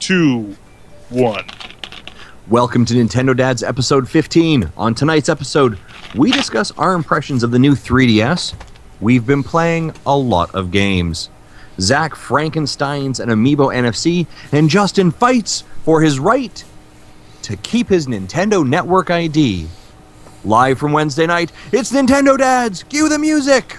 2, 1. Welcome to Nintendo Dads episode 15. On tonight's episode, we discuss our impressions of the new 3DS. We've been playing a lot of games. Zach Frankenstein's an Amiibo NFC, and Justin fights for his right to keep his Nintendo Network ID. Live from Wednesday night, it's Nintendo Dads! Cue the music!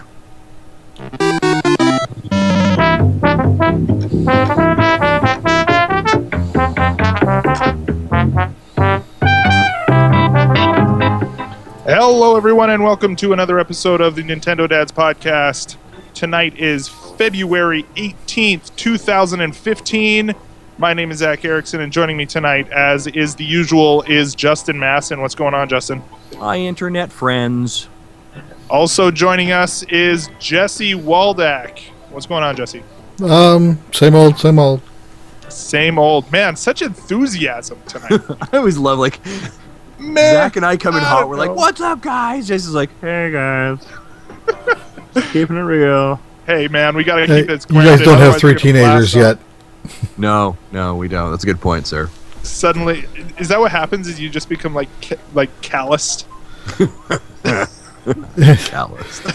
Hello, everyone, and welcome to another episode of the Nintendo Dads podcast. Tonight is February 18th, 2015. My name is Zach Erickson, and joining me tonight, as is the usual, is Justin Masson. What's going on, Justin? Hi, Internet friends. Also joining us is Jesse Waldak. What's going on, Jesse? Same old. Same old. Man, such enthusiasm tonight. I always love, like, Man, Zach and I come in hot. We're like, know. what's up, guys? Jesse's like, hey, guys. Keeping it real. Hey, man, we got to Hey, keep it you guys don't have otherwise three we're gonna teenagers blast yet. No, we don't. That's a good point, sir. off. Suddenly, is that what happens? Is you just become like calloused? Calloused.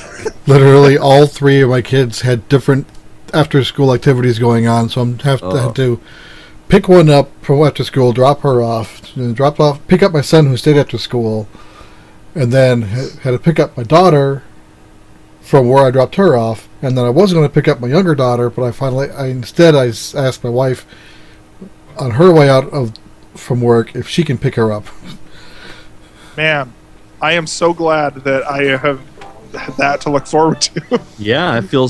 Literally, all three of my kids had different after-school activities going on, so I had to pick one up from after school, drop her off, and pick up my son who stayed after school, and then had to pick up my daughter from where I dropped her off, and then I was going to pick up my younger daughter, but I asked my wife on her way out from work if she can pick her up. Man, I am so glad that I have that to look forward to. Yeah, I feel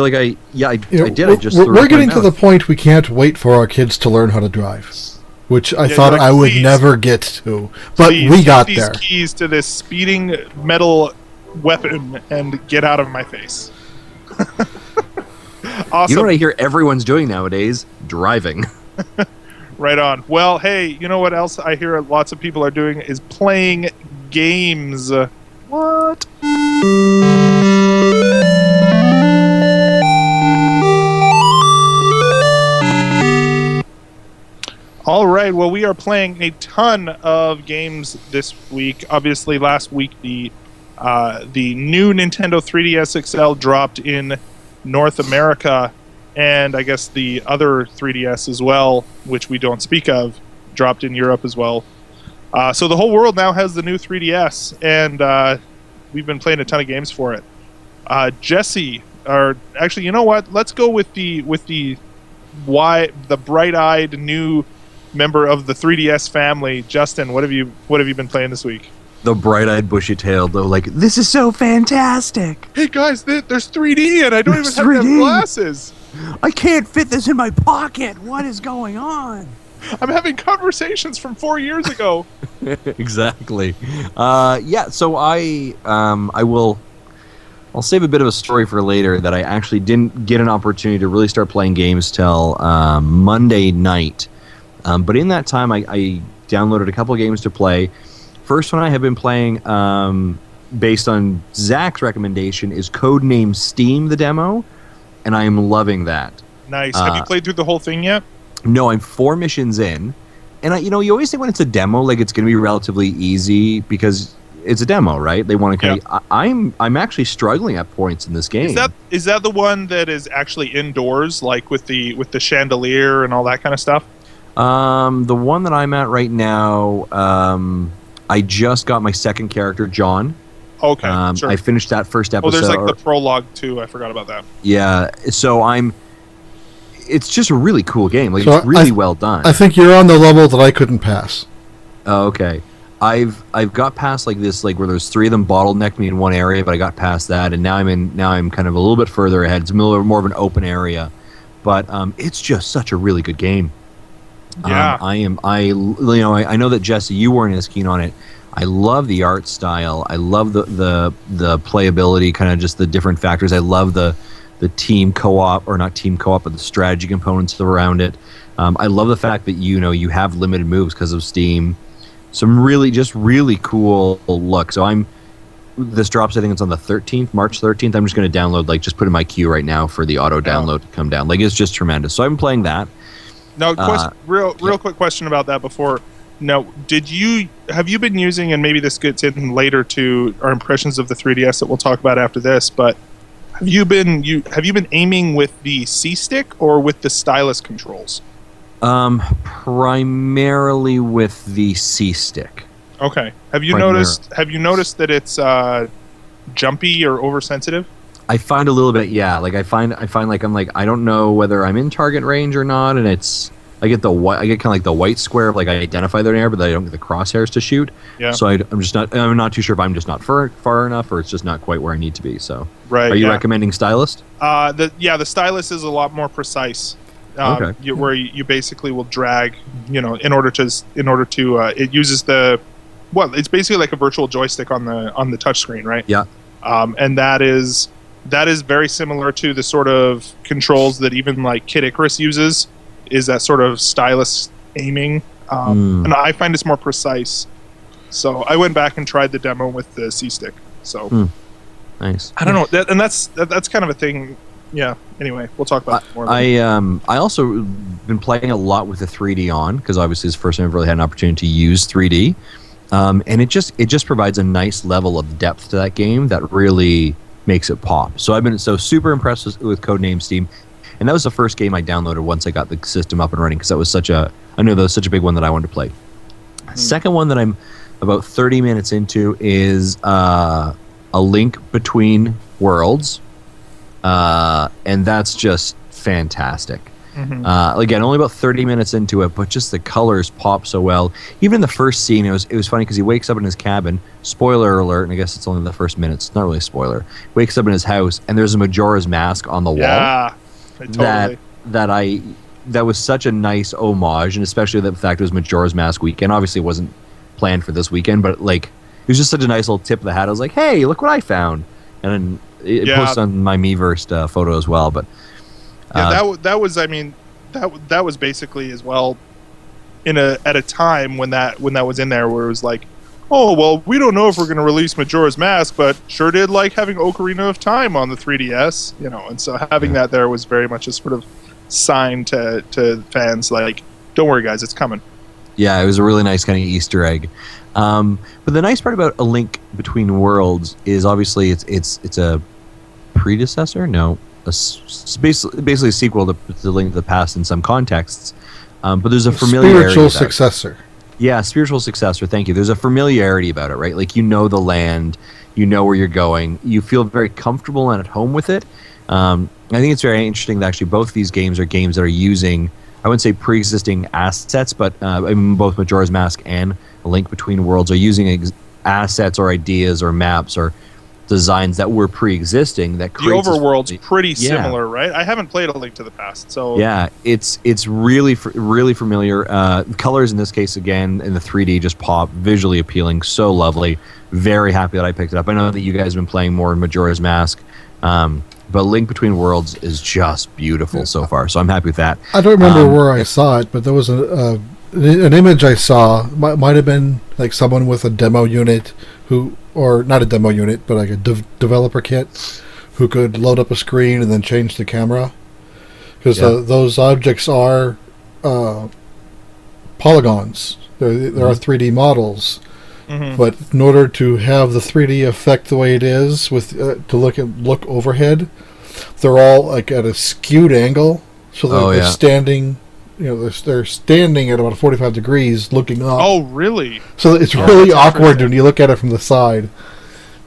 like I did. I just We're getting to the point we can't wait for our kids to learn how to drive, which I thought like, I would please. never get to, but Please, we got take there. these keys to this speeding metal weapon and get out of my face. Awesome. You know what I hear everyone's doing nowadays? Driving. Right on. Well, hey, you know what else I hear lots of people are doing is playing games. What? All right. Well, we are playing a ton of games this week. Obviously, last week the new Nintendo 3DS XL dropped in North America, and I guess the other 3DS as well, which we don't speak of, dropped in Europe as well. So the whole world now has the new 3DS, and we've been playing a ton of games for it. Jesse, or actually, you know what? Let's go with the bright-eyed new member of the 3DS family. Justin, what have you been playing this week? The bright-eyed, bushy-tailed, though, like, this is so fantastic. Hey guys, there's 3D and I don't even There's have to have 3D. glasses. I can't fit this in my pocket. What is going on? I'm having conversations from 4 years ago. Exactly. So I'll save a bit of a story for later that I actually didn't get an opportunity to really start playing games till Monday night. But in that time, I downloaded a couple of games to play. First one I have been playing, based on Zach's recommendation, is Codename Steam, the demo, and I am loving that. Nice. Have you played through the whole thing yet? No, I'm 4 missions in, and you always think when it's a demo, like it's going to be relatively easy because it's a demo, right? They want to kind of. I'm actually struggling at points in this game. Is that the one that is actually indoors, like with the chandelier and all that kind of stuff? The one that I'm at right now, I just got my second character, John. Okay, sure. I finished that first episode. there's like the prologue too. I forgot about that. Yeah, so it's just a really cool game. Like, So it's really well done. I think you're on the level that I couldn't pass. Oh, okay. I've got past like this, like where there's 3 of them bottlenecked me in one area, but I got past that, and now I'm kind of a little bit further ahead. It's more of an open area, but it's just such a really good game. Yeah. I know that Jesse, you weren't as keen on it. I love the art style. I love the playability, kind of just the different factors. I love the team co-op, or not team co-op, but the strategy components around it. I love the fact that you have limited moves because of Steam. Some really cool look. So this drops, I think it's on the 13th, March 13th. I'm just going to download, just put in my queue right now for the auto download to come down. It's just tremendous. So I'm playing that. Now, real quick question about that before. Now, have you been using, and maybe this gets in later to our impressions of the 3DS that we'll talk about after this, but have you been aiming with the C stick or with the stylus controls? Primarily with the C stick. Okay. Have you noticed that it's jumpy or oversensitive? I find a little bit, yeah. Like I find like I don't know whether I'm in target range or not, and I get kind of like the white square of like I identify they're in air, but I don't get the crosshairs to shoot. Yeah. So I'm not too sure if I'm just not far enough or it's just not quite where I need to be. So right. Are you recommending stylus? The stylus is a lot more precise. Okay. Where you basically will drag, in order to it uses it's basically like a virtual joystick on the touch screen, right? Yeah. And that is very similar to the sort of controls that even like Kid Icarus uses, is that sort of stylus aiming. And I find it's more precise. So I went back and tried the demo with the C stick. So nice. I don't know, that's kind of a thing. Yeah. Anyway, we'll talk about it more. I also been playing a lot with the 3D on, because obviously it's the first time I've really had an opportunity to use 3D, and it just provides a nice level of depth to that game that really makes it pop. So I've been super impressed with Codename Steam, and that was the first game I downloaded once I got the system up and running, because I knew that was such a big one that I wanted to play. Second one that I'm about 30 minutes into is A Link Between Worlds. And that's just fantastic. Again, only about 30 minutes into it, but just the colors pop so well. Even in the first scene, it was funny because he wakes up in his cabin. Spoiler alert, and I guess it's only the first minute. It's not really a spoiler. Wakes up in his house, and there's a Majora's Mask on the wall. Yeah, totally. That was such a nice homage, and especially the fact it was Majora's Mask weekend. Obviously, it wasn't planned for this weekend, but like it was just such a nice little tip of the hat. I was like, hey, look what I found, and then it posts on my Miiverse photo as well. But that was basically as well at a time when that was in there, where it was like, oh well, we don't know if we're going to release Majora's Mask, but sure did like having Ocarina of Time on the 3DS, and so having that there was very much a sort of sign to fans like, don't worry guys, it's coming. Yeah, it was a really nice kind of Easter egg. But the nice part about A Link Between Worlds is obviously it's a predecessor. No, basically a sequel to Link to the Past in some contexts. But there's a familiarity. Spiritual successor. Yeah, spiritual successor. Thank you. There's a familiarity about it, right? Like the land, where you're going, you feel very comfortable and at home with it. I think it's very interesting that actually both these games are games that are using, I wouldn't say pre-existing assets, but both Majora's Mask and A Link Between Worlds are using assets or ideas or maps or designs that were pre-existing. That the overworld's pretty similar, right? I haven't played A Link to the Past, so yeah, it's really familiar. Colors in this case, again, in the 3D just pop, visually appealing, so lovely. Very happy that I picked it up. I know that you guys have been playing more in Majora's Mask. But Link Between Worlds is just beautiful so far, so I'm happy with that. I don't remember where I saw it, but there was an image I saw. Might have been like someone with a demo unit or not a demo unit, but like a developer kit who could load up a screen and then change the camera. Because those objects are polygons. There are 3D models. But in order to have the 3D effect the way it is, to look overhead, they're all like at a skewed angle, so they're standing. They're standing at about 45 degrees, looking up. Oh, really? So it's really awkward when you look at it from the side.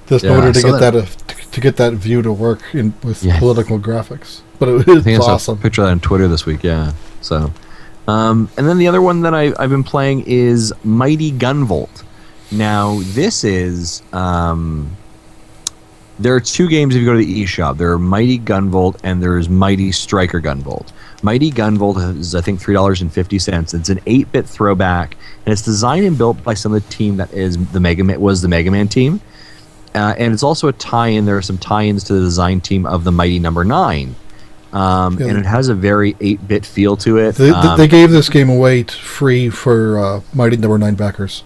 Just in order to get that view to work with political graphics, but it was awesome. I picture that on Twitter this week. Yeah. So, and then the other one that I've been playing is Mighty Gunvolt. Now, this is... there are two games if you go to the eShop. There are Mighty Gunvolt and there's Mighty Striker Gunvolt. Mighty Gunvolt is, I think, $3.50. It's an 8-bit throwback, and it's designed and built by some of the team that was the Mega Man team. And it's also a tie-in. There are some tie-ins to the design team of the Mighty Number 9. And it has a very 8-bit feel to it. They gave this game away free for Mighty Number 9 backers.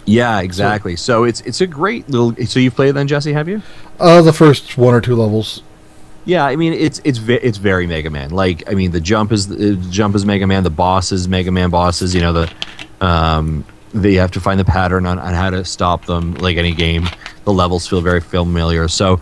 Yeah, exactly. So it's a great little... So you've played it then, Jesse, have you? The first one or two levels. Yeah, I mean it's very Mega Man. Like, I mean, the jump is Mega Man. The boss is Mega Man bosses. You know, they have to find the pattern on how to stop them. Like any game, the levels feel very familiar. So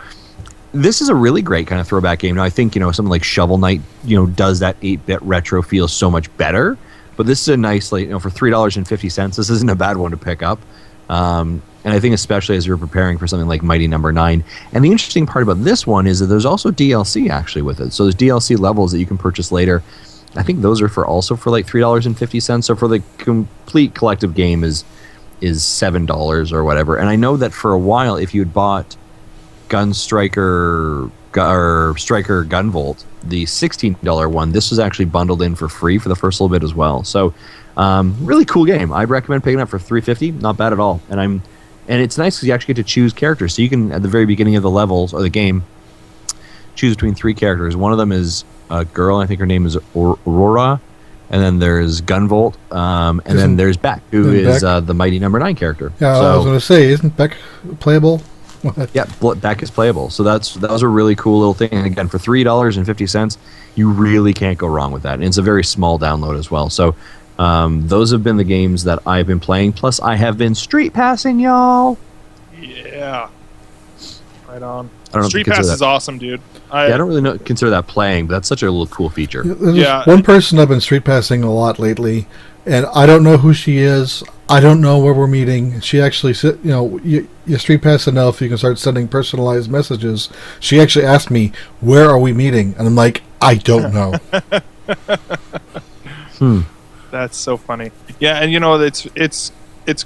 this is a really great kind of throwback game. Now I think, you know, something like Shovel Knight, you know, does that 8-bit retro feel so much better. But this is a nice, like, you know, for $3.50, this isn't a bad one to pick up. And I think especially as you're preparing for something like Mighty Number 9. And the interesting part about this one is that there's also DLC actually with it. So there's DLC levels that you can purchase later. I think those are also for like $3.50. So for the complete collective game is $7 or whatever. And I know that for a while, if you had bought Striker Gunvolt, the $16 one, this was actually bundled in for free for the first little bit as well. So really cool game. I'd recommend picking it up for $3.50. Not bad at all. And it's nice because you actually get to choose characters. So you can, at the very beginning of the levels or the game, choose between 3 characters. One of them is a girl. I think her name is Aurora. And then there's Gunvolt. And then there's Beck, who is the Mighty Number 9 character. Yeah, so, I was going to say, isn't Beck playable? Yeah, Beck is playable. So that was a really cool little thing. And again, for $3.50, you really can't go wrong with that. And it's a very small download as well. So those have been the games that I've been playing. Plus, I have been street passing, y'all. Yeah. Right on. I don't know Street Pass is awesome, dude. I don't really consider that playing, but that's such a little cool feature. There's one person I've been street passing a lot lately, and I don't know who she is. I don't know where we're meeting. She actually, you know, you street pass enough, you can start sending personalized messages. She actually asked me, "Where are we meeting?" And I'm like, "I don't know." That's so funny. Yeah, and you know, it's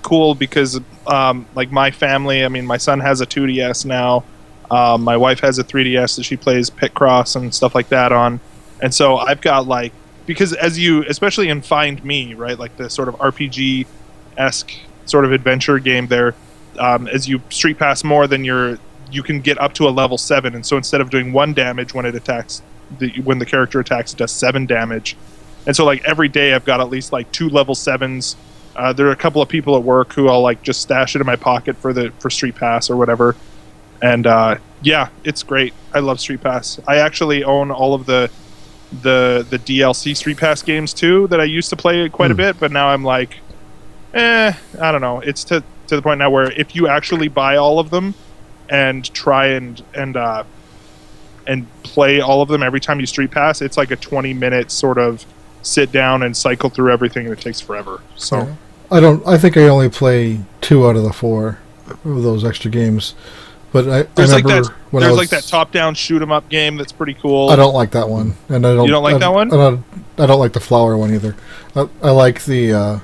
cool because like my family, I mean, my son has a 2DS now. My wife has a 3DS that she plays Picross and stuff like that on. And so I've got like, because especially in Find Me, right, like the sort of RPG-esque sort of adventure game there, as you street pass more, then you can get up to a level 7. And so instead of doing 1 damage when it attacks, when the character attacks, it does 7 damage. And so like every day I've got at least like 2 level 7s. There are a couple of people at work who I'll like just stash it in my pocket for Street Pass or whatever. And yeah, it's great. I love Street Pass. I actually own all of the DLC Street Pass games too that I used to play quite a bit, but now I'm like, I don't know. It's to the point now where if you actually buy all of them and try and play all of them every time you Street Pass, it's like a 20-minute sort of sit down and cycle through everything, and it takes forever. So yeah. I think I only play 2 out of the 4 of those extra games. But there's like that top-down shoot-'em-up game that's pretty cool. I don't like that one, and I don't. You don't like that one? I don't like the flower one either. I like the.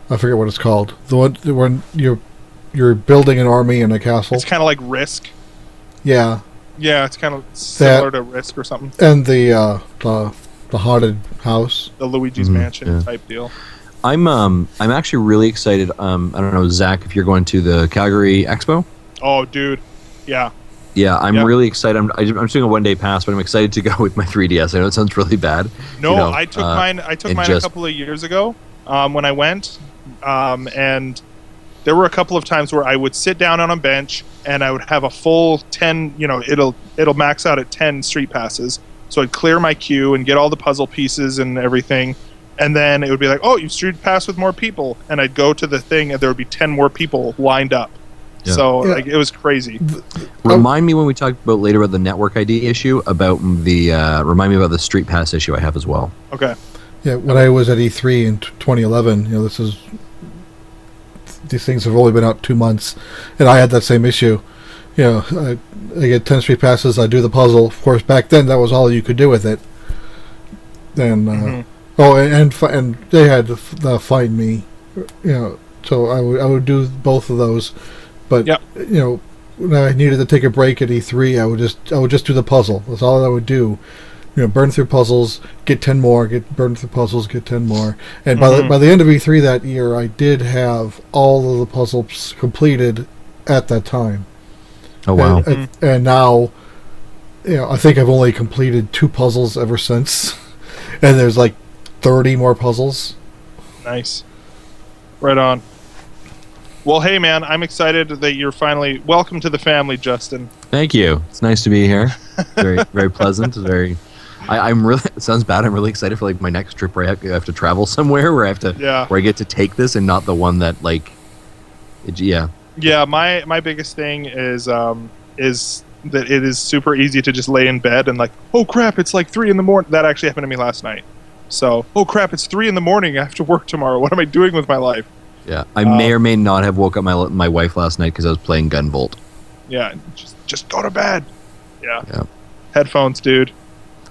I forget what it's called. The one when you're building an army in a castle. It's kind of like Risk. Yeah. Yeah, it's kind of similar to Risk or something. And the haunted house. The Luigi's Mansion type deal. I'm actually really excited. I don't know, Zach, if you're going to the Calgary Expo. Oh, dude, yeah. Yeah, I'm really excited. I'm just doing a 1-day pass, but I'm excited to go with my 3DS. I know it sounds really bad. No, you know, I took mine. I took mine a couple of years ago when I went, and there were a couple of times where I would sit down on a bench and I would have a full 10. You know, it'll max out at 10 street passes. So I'd clear my queue and get all the puzzle pieces and everything. And then it would be like, oh, you street pass with more people. And I'd go to the thing and there would be 10 more people lined up. Yeah. So like, it was crazy. Remind me when we talk about later about the network ID issue, about the remind me about the street pass issue I have as well. Okay. Yeah, when I was at E3 in 2011, you know, these things have only been out 2 months, and I had that same issue. You know, I get 10 street passes, I do the puzzle. Of course, back then that was all you could do with it. Then, oh, and they had the Find Me, you know, so I would do both of those. But you know, when I needed to take a break at E3, I would just do the puzzle. That's all I would do. You know, burn through puzzles, get 10 more, burn through puzzles, get 10 more. And by the end of E3 that year, I did have all of the puzzles completed at that time. Oh wow! And now, you know, I think I've only completed 2 puzzles ever since, and there's like 30 more puzzles. Nice. Right on. Well, hey, man, I'm excited that you're finally welcome to the family, Justin. Thank you. It's nice to be here. Very, very pleasant. Very. I'm really. It sounds bad. I'm really excited for like my next trip where I have to travel somewhere where I have to. Yeah. Where I get to take this and not the one that like. Yeah. Yeah. My biggest thing is that it is super easy to just lay in bed and like, oh crap, it's like 3 a.m. That actually happened to me last night. So, oh crap, it's 3 a.m. I have to work tomorrow. What am I doing with my life? Yeah, I may or may not have woke up my wife last night because I was playing Gunvolt. Yeah, just go to bed. Yeah. Yeah. Headphones, dude.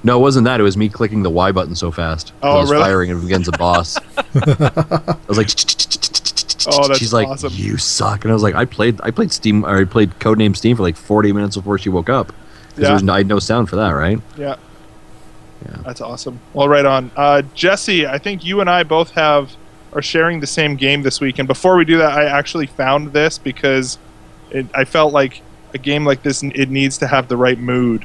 No, it wasn't that. It was me clicking the Y button so fast. Oh, I was really? firing it against a boss. I was like, Oh, that's she's like, awesome. you suck. And I was like, I played Steam, or I played Codename Steam for like 40 minutes before she woke up. Because I had no sound for that, right? Yeah. Yeah. That's awesome. Well, right on. Jesse, I think you and I both are sharing the same game this week. And before we do that, I actually found this because I felt like a game like this, it needs to have the right mood.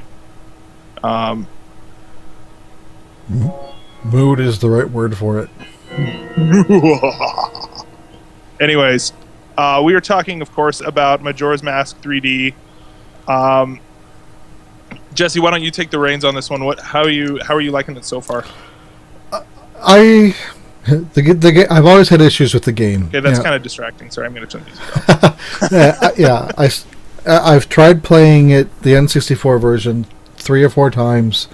Mood is the right word for it. Anyways, we are talking, of course, about Majora's Mask 3D. Jesse, why don't you take the reins on this one? How are you liking it so far? I've always had issues with the game. Okay, that's kind of distracting. Sorry, I'm going to turn these off. I've tried playing it, the N64 version, 3 or 4 times.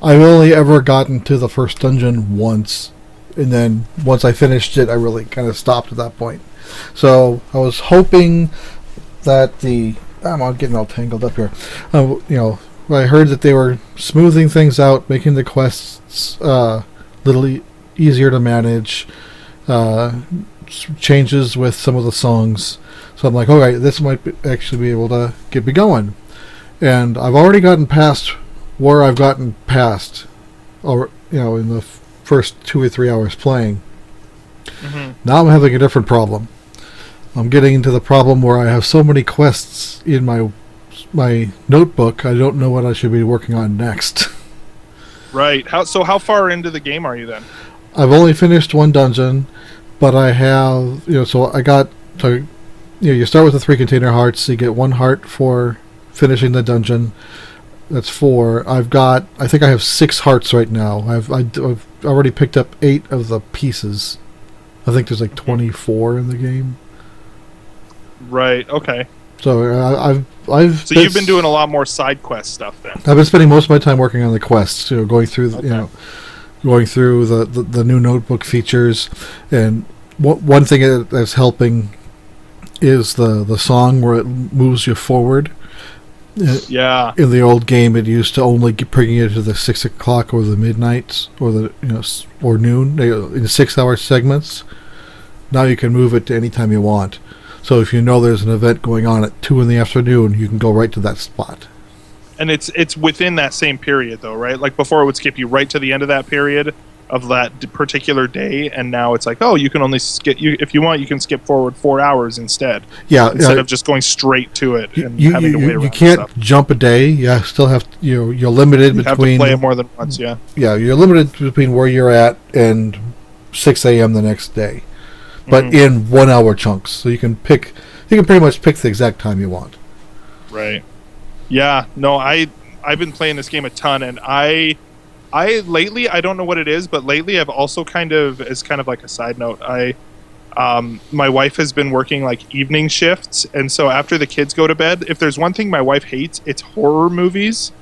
I've only ever gotten to the first dungeon once, and then once I finished it, I really kind of stopped at that point. So I was hoping that I'm getting all tangled up here. I heard that they were smoothing things out, making the quests little easier to manage, changes with some of the songs. So I'm like, okay, this might actually be able to get me going. And I've already gotten past where I've gotten past, or in the first 2 or 3 hours playing. Mm-hmm. Now I'm having a different problem. I'm getting into the problem where I have so many quests in my notebook, I don't know what I should be working on next. Right. How far into the game are you then? I've only finished 1 dungeon, but I have, so I got to, you start with the 3 container hearts, so you get 1 heart for finishing the dungeon. That's 4. I think I have 6 hearts right now. I've already picked up 8 of the pieces. I think there's like 24 in the game. Right. Okay. So So you've been doing a lot more side quest stuff then. I've been spending most of my time working on the quests, going through, going through the new notebook features, and one thing that's helping is the song where it moves you forward. Yeah. In the old game, it used to only bring you to the 6 o'clock or the midnights or or noon in 6-hour segments. Now you can move it to any time you want. So if you know there's an event going on at 2 in the afternoon, you can go right to that spot. And it's within that same period, though, right? Like before, it would skip you right to the end of that period of that particular day, and now it's like, oh, you can only skip. If you want, you can skip forward 4 hours instead. Yeah, instead of just going straight to it and having to wait around. You can't jump a day. You still have you're limited you between. You have to play it more than once. Yeah. Yeah, you're limited between where you're at and 6 a.m. the next day, but in 1 hour chunks. So you can pretty much pick the exact time you want. Right. Yeah. No, I've been playing this game a ton, and I lately, I don't know what it is, but lately I've also as kind of like a side note, my wife has been working like evening shifts, and so after the kids go to bed, if there's one thing my wife hates, it's horror movies,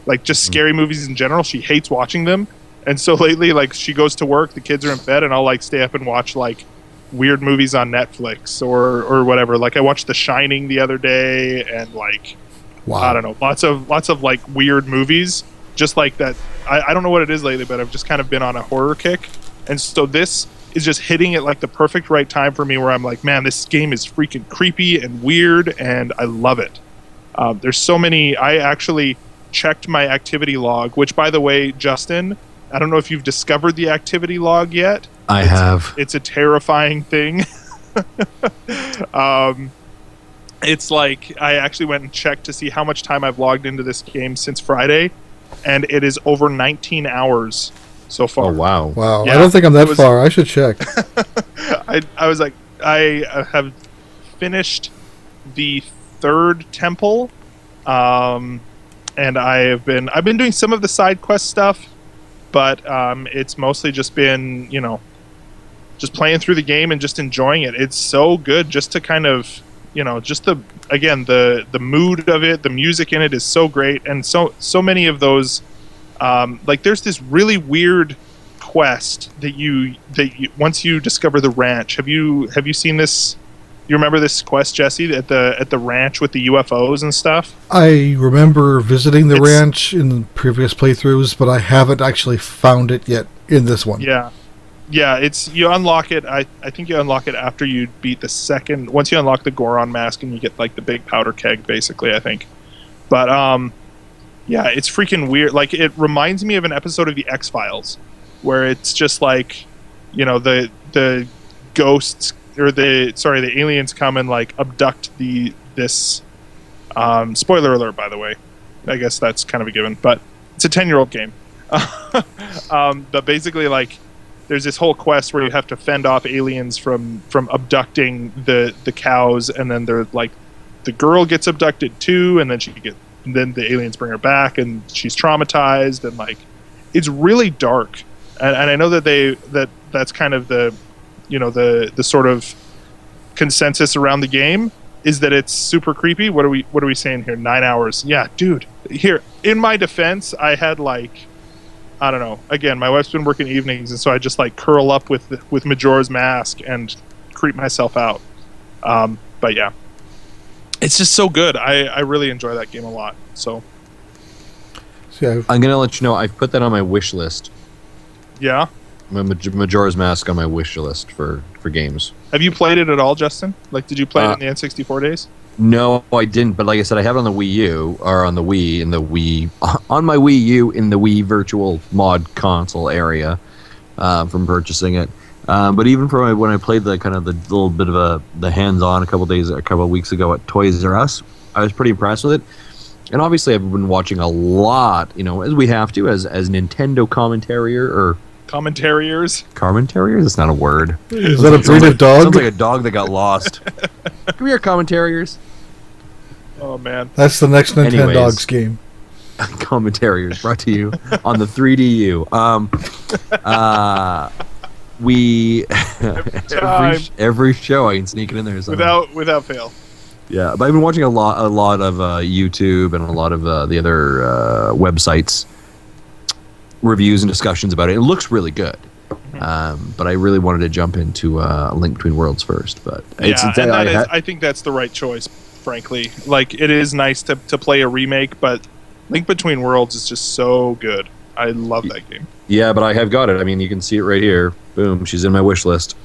like just scary movies in general. She hates watching them, and so lately, like, she goes to work, the kids are in bed, and I'll like stay up and watch like weird movies on Netflix or whatever. Like I watched The Shining the other day, and like, wow. I don't know, lots of like weird movies, just like that. I don't know what it is lately, but I've just kind of been on a horror kick, and so this is just hitting at like the perfect right time for me, where I'm like, man, this game is freaking creepy and weird, and I love it. There's so many. I actually checked my activity log, which, by the way, Justin, I don't know if you've discovered the activity log yet. I have. It's a terrifying thing. It's like I actually went and checked to see how much time I've logged into this game since Friday, and it is over 19 hours so far. Oh, wow. Yeah, I don't think I'm that far. I should check. I was like, I have finished the third temple, and I've been doing some of the side quest stuff, but it's mostly just been, just playing through the game and just enjoying it. It's so good just to kind of, just the mood of it, the music in it is so great, and so many of those, like there's this really weird quest that you once you discover the ranch. Have you seen this? You remember this quest, Jesse, at the ranch with the UFOs and stuff? I remember visiting the ranch in previous playthroughs, but I haven't actually found it yet in this one. Yeah, it's you unlock it. I think you unlock it after you beat the second. Once you unlock the Goron mask and you get like the big powder keg, basically, I think. But yeah, it's freaking weird. Like it reminds me of an episode of the X-Files, where it's just like, the ghosts or the aliens come and like abduct this. Spoiler alert, by the way. I guess that's kind of a given, but it's a 10-year-old game. But basically, like, there's this whole quest where you have to fend off aliens from abducting the cows, and then they're like, the girl gets abducted too, and then the aliens bring her back, and she's traumatized, and like, it's really dark. And I know that that's kind of the sort of consensus around the game is that it's super creepy. What are we saying here? 9 hours? Yeah, dude. Here, in my defense, I had like, I don't know. Again, my wife's been working evenings, and so I just like curl up with Majora's Mask and creep myself out. But yeah, it's just so good. I really enjoy that game a lot. So I'm gonna let you know I've put that on my wish list. Yeah. Majora's Mask on my wish list for games. Have you played it at all, Justin? Like, did you play it in the N64 days? No, I didn't. But like I said, I have it on the Wii U, or on the Wii, on my Wii U in the Wii Virtual Mod console area from purchasing it. But even from when I played the kind of the little bit of the hands-on a couple of weeks ago at Toys R Us, I was pretty impressed with it. And obviously, I've been watching a lot, as we have to, as Nintendo commentarier or. Commentariers? Commentariers? That's not a word. Is that a breed of dog? Sounds like a dog that got lost. Come here, commentariers. Oh, man. That's the next Nintendogs game. Commentariers brought to you on the 3DU. We every show I can sneak it in there without fail. Yeah, but I've been watching a lot of YouTube and a lot of the other websites reviews and discussions about it. It looks really good, but I really wanted to jump into Link Between Worlds first. But I think that's the right choice. Frankly, like it is nice to play a remake, but Link Between Worlds is just so good. I love that game. Yeah, but I have got it. I mean, you can see it right here. Boom, she's in my wish list.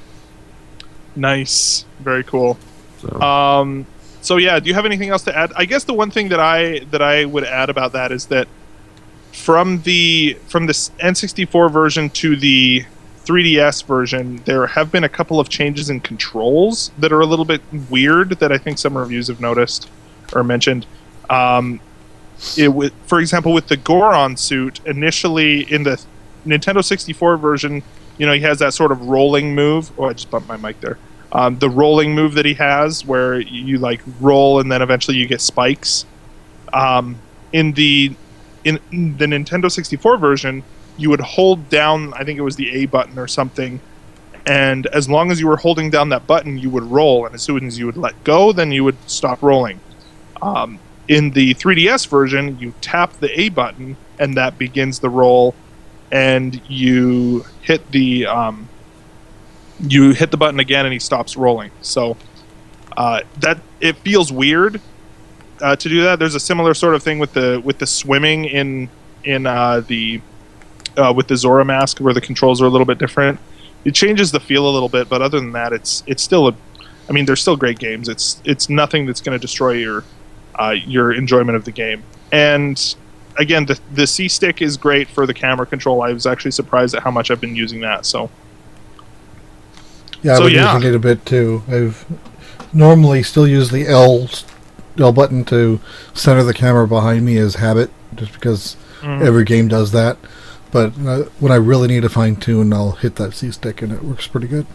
Nice, very cool. So yeah, do you have anything else to add? I guess the one thing that I would add about that is that from the N64 version to the 3DS version, there have been a couple of changes in controls that are a little bit weird that I think some reviews have noticed or mentioned. For example, with the Goron suit, initially in the Nintendo 64 version, he has that sort of rolling move. Oh, I just bumped my mic there. The rolling move that he has, where you like roll and then eventually you get spikes. In the Nintendo 64 version, you would hold down, I think it was the A button or something, and as long as you were holding down that button, you would roll, and as soon as you would let go, then you would stop rolling. In the 3DS version, you tap the A button, and that begins the roll, and you hit the button again, and he stops rolling. So that it feels weird to do that. There's a similar sort of thing with the swimming in the with the Zora mask, where the controls are a little bit different. It changes the feel a little bit, but other than that, it's still they're still great games. It's nothing that's going to destroy your enjoyment of the game. And again, the C stick is great for the camera control. I was actually surprised at how much I've been using that. So yeah, I've been using it a bit too. I've normally still use the L button to center the camera behind me as habit, just because every game does that. But when I really need to fine tune, I'll hit that C stick, and it works pretty good.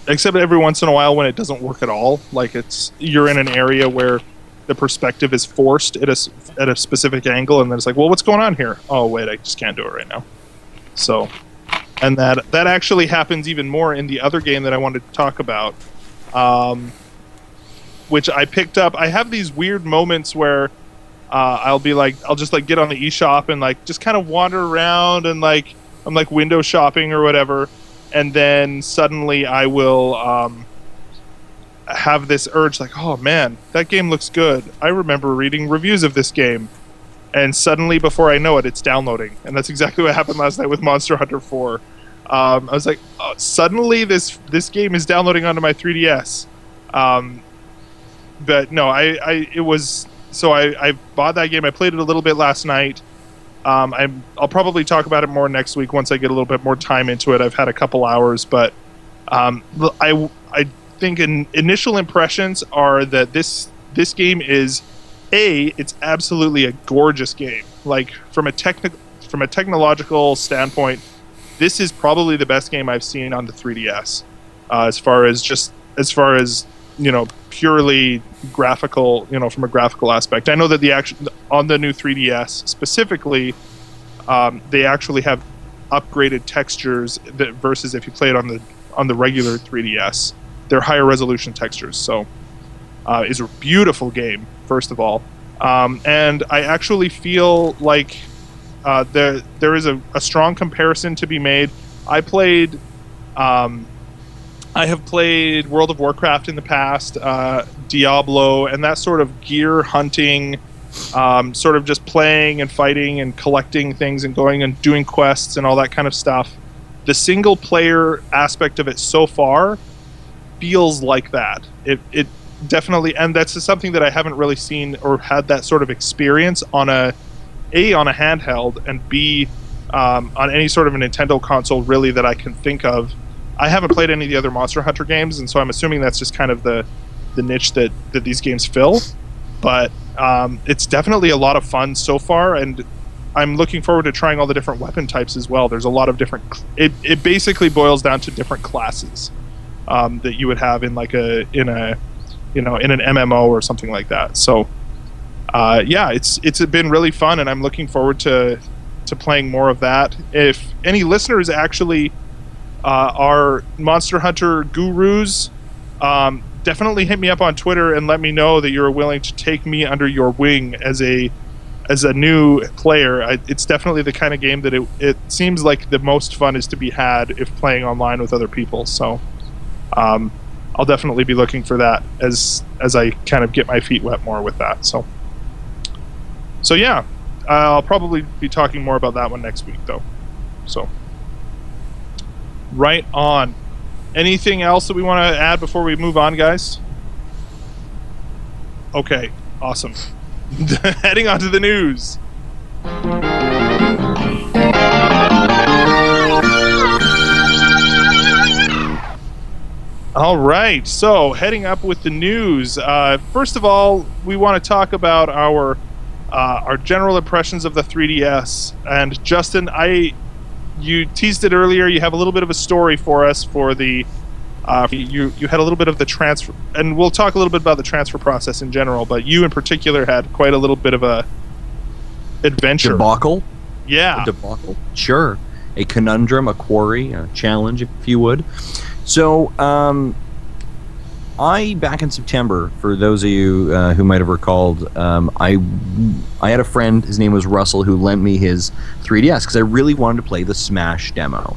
Except every once in a while when it doesn't work at all, like you're in an area where the perspective is forced at a specific angle, and then it's like, well, what's going on here? Oh wait, I just can't do it right now. So, and that actually happens even more in the other game that I wanted to talk about, which I picked up. I have these weird moments where I'll just like get on the eShop and like just kind of wander around and like I'm like window shopping or whatever, and then suddenly I will have this urge like, oh man, that game looks good. I remember reading reviews of this game, and suddenly before I know it, it's downloading, and that's exactly what happened last night with Monster Hunter 4. I was like, oh, suddenly this game is downloading onto my 3DS. But no, I bought that game. I played it a little bit last night. I'll probably talk about it more next week once I get a little bit more time into it. I've had a couple hours, but I think initial impressions are that this game is it's absolutely a gorgeous game. Like from a technological standpoint, this is probably the best game I've seen on the 3DS. As far as purely graphical, from a graphical aspect. I know that on the new 3DS specifically, they actually have upgraded textures versus if you play it on the regular 3DS. They're higher resolution textures, so it's a beautiful game, first of all. And I actually feel like there is a strong comparison to be made. I have played World of Warcraft in the past, Diablo, and that sort of gear hunting, sort of just playing and fighting and collecting things and going and doing quests and all that kind of stuff. The single player aspect of it so far feels like that. It definitely, and that's something that I haven't really seen or had that sort of experience on a handheld, and B, on any sort of a Nintendo console really that I can think of. I haven't played any of the other Monster Hunter games, and so I'm assuming that's just kind of the niche that these games fill. But it's definitely a lot of fun so far, and I'm looking forward to trying all the different weapon types as well. There's a lot of different. It basically boils down to different classes that you would have in like in an MMO or something like that. So it's been really fun, and I'm looking forward to playing more of that. If any listeners actually are Monster Hunter gurus, definitely hit me up on Twitter and let me know that you're willing to take me under your wing as a new player. It's definitely the kind of game that it seems like the most fun is to be had if playing online with other people. So I'll definitely be looking for that as I kind of get my feet wet more with that. So yeah, I'll probably be talking more about that one next week though. So right on. Anything else that we want to add before we move on, guys? Okay, awesome. Heading on to the news. All right, so heading up with the news. First of all, we want to talk about our general impressions of the 3DS. And Justin, you teased it earlier. You have a little bit of a story for us for the. You had a little bit of the transfer, and we'll talk a little bit about the transfer process in general. But you, in particular, had quite a little bit of a adventure. Debacle? Yeah. A debacle? Sure. A conundrum, a quarry, a challenge, if you would. So, back in September, for those of you who might have recalled, I had a friend, his name was Russell, who lent me his 3DS because I really wanted to play the Smash demo.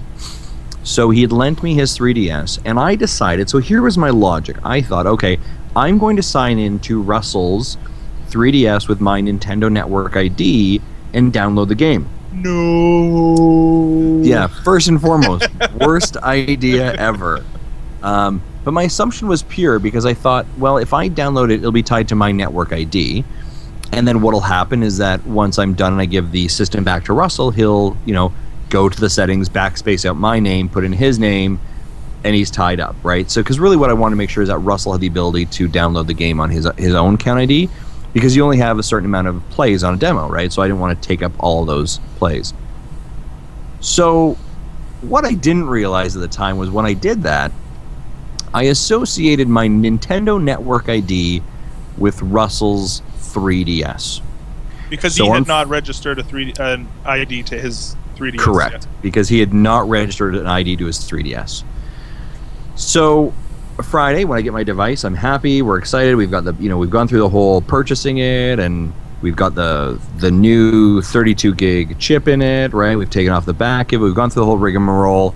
So he had lent me his 3DS, and I decided, so here was my logic. I thought, okay, I'm going to sign into Russell's 3DS with my Nintendo Network ID and download the game. No. Yeah, first and foremost, worst idea ever. But my assumption was pure because I thought, well, if I download it, it'll be tied to my network ID. And then what'll happen is that once I'm done and I give the system back to Russell, he'll, go to the settings, backspace out my name, put in his name, and he's tied up, right? So, because really what I want to make sure is that Russell had the ability to download the game on his own account ID, because you only have a certain amount of plays on a demo, right? So I didn't want to take up all those plays. So what I didn't realize at the time was when I did that, I associated my Nintendo Network ID with Russell's 3DS. Because So he had I'm- not registered an ID to his 3DS. Correct, yet. because he had not registered an ID to his 3DS. So Friday, when I get my device, I'm happy. We're excited. We've got we've gone through the whole purchasing it, and we've got the new 32 gig chip in it. Right, we've taken off the back of it. We've gone through the whole rigmarole,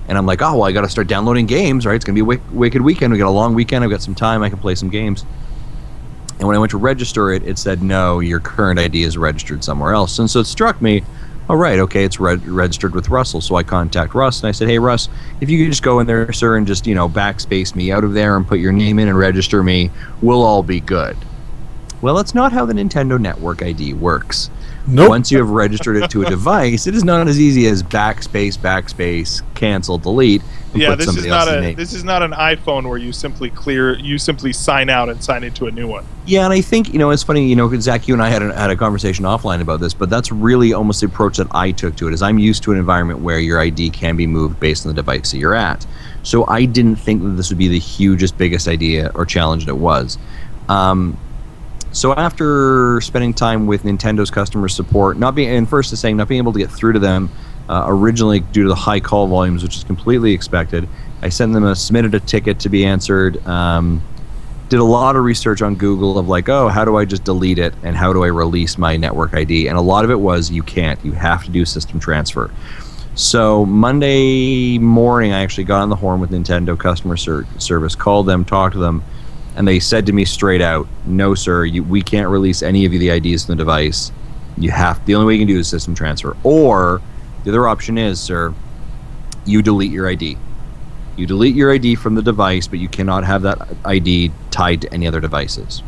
and I'm like, oh well, I got to start downloading games. Right, it's gonna be a wicked weekend. We got a long weekend. I've got some time. I can play some games. And when I went to register it, it said, no, your current ID is registered somewhere else. And so it struck me, oh, right, okay, it's registered with Russell. So I contact Russ, and I said, hey, Russ, if you could just go in there, sir, and just, backspace me out of there and put your name in and register me, we'll all be good. Well, that's not how the Nintendo Network ID works. Nope. Once you have registered it to a device, it is not as easy as backspace, cancel, delete, and Yeah, put this is somebody not else's name. this is not an iPhone where you simply sign out and sign into a new one. Yeah, and I think, it's funny, Zach, you and I had a conversation offline about this, but that's really almost the approach that I took to it, is I'm used to an environment where your ID can be moved based on the device that you're at. So I didn't think that this would be the hugest, biggest idea or challenge that it was. So after spending time with Nintendo's customer support, not being able to get through to them, originally due to the high call volumes, which is completely expected, I submitted a ticket to be answered. Did a lot of research on Google of like, oh, how do I just delete it and how do I release my network ID? And a lot of it was you can't. You have to do system transfer. So Monday morning, I actually got on the horn with Nintendo customer service, called them, talked to them, and they said to me straight out, no, sir, we can't release any of the IDs from the device. The only way you can do is system transfer. Or the other option is, sir, you delete your ID. You delete your ID from the device, but you cannot have that ID tied to any other devices.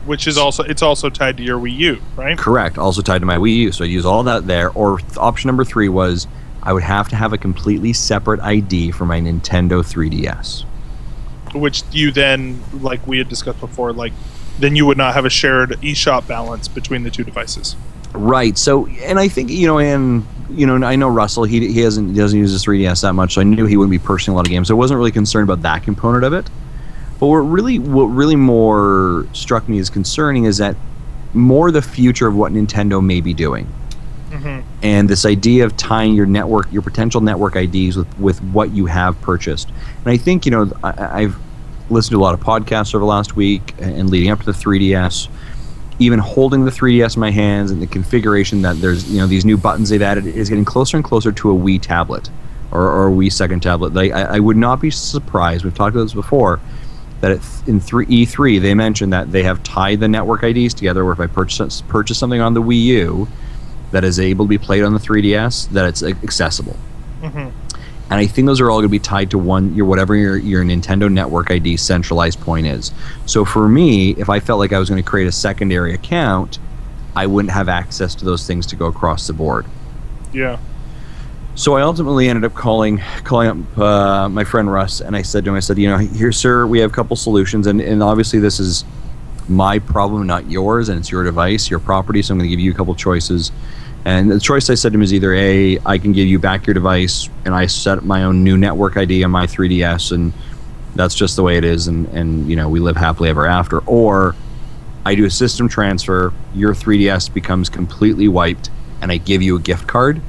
Which is also tied to your Wii U, right? Correct. Also tied to my Wii U. So I use all that there. Or option number 3 was I would have to have a completely separate ID for my Nintendo 3DS. Which you then, like we had discussed before, then you would not have a shared eShop balance between the two devices. Right. So, and I think, I know Russell, he doesn't use his 3DS that much, so I knew he wouldn't be purchasing a lot of games. So I wasn't really concerned about that component of it. But what really more struck me as concerning is that more the future of what Nintendo may be doing. Mm-hmm. And this idea of tying your potential network IDs with what you have purchased. And I think, I've listened to a lot of podcasts over the last week and leading up to the 3DS, even holding the 3DS in my hands and the configuration that there's, these new buttons they've added is getting closer and closer to a Wii tablet or a Wii second tablet. I would not be surprised, we've talked about this before, that in E3 they mentioned that they have tied the network IDs together where if I purchase something on the Wii U that is able to be played on the 3DS, that it's accessible. Mm-hmm. And I think those are all going to be tied to whatever your Nintendo Network ID centralized point is. So for me, if I felt like I was going to create a secondary account, I wouldn't have access to those things to go across the board. Yeah. So I ultimately ended up calling up my friend Russ, and I said to him, here, sir, we have a couple solutions, and obviously this is my problem, not yours, and it's your device, your property, so I'm going to give you a couple choices. And the choice I said to him is either A, I can give you back your device, and I set my own new network ID on my 3DS, and that's just the way it is, and we live happily ever after. Or I do a system transfer, your 3DS becomes completely wiped, and I give you a gift card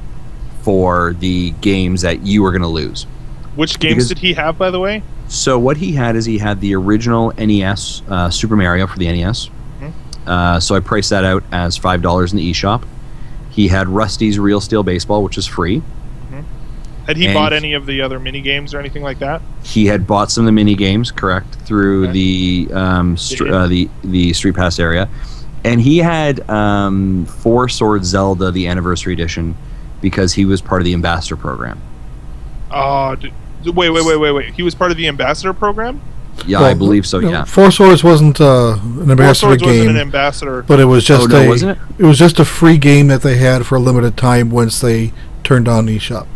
for the games that you are going to lose. Which games did he have, by the way? So what he had is he had the original NES, Super Mario for the NES. Mm-hmm. So I priced that out as $5 in the eShop. He had Rusty's Real Steel Baseball, which is free. Mm-hmm. Had he bought any of the other mini games or anything like that? He had bought some of the mini games, correct, through the Street Pass area, and he had Four Swords Zelda: The Anniversary Edition because he was part of the Ambassador program. Oh, wait! He was part of the Ambassador program? Yeah, I believe so. Yeah, Four Swords wasn't an ambassador Four Swords game. wasn't an ambassador, but it was just wasn't it? It was just a free game that they had for a limited time once they turned on eShop.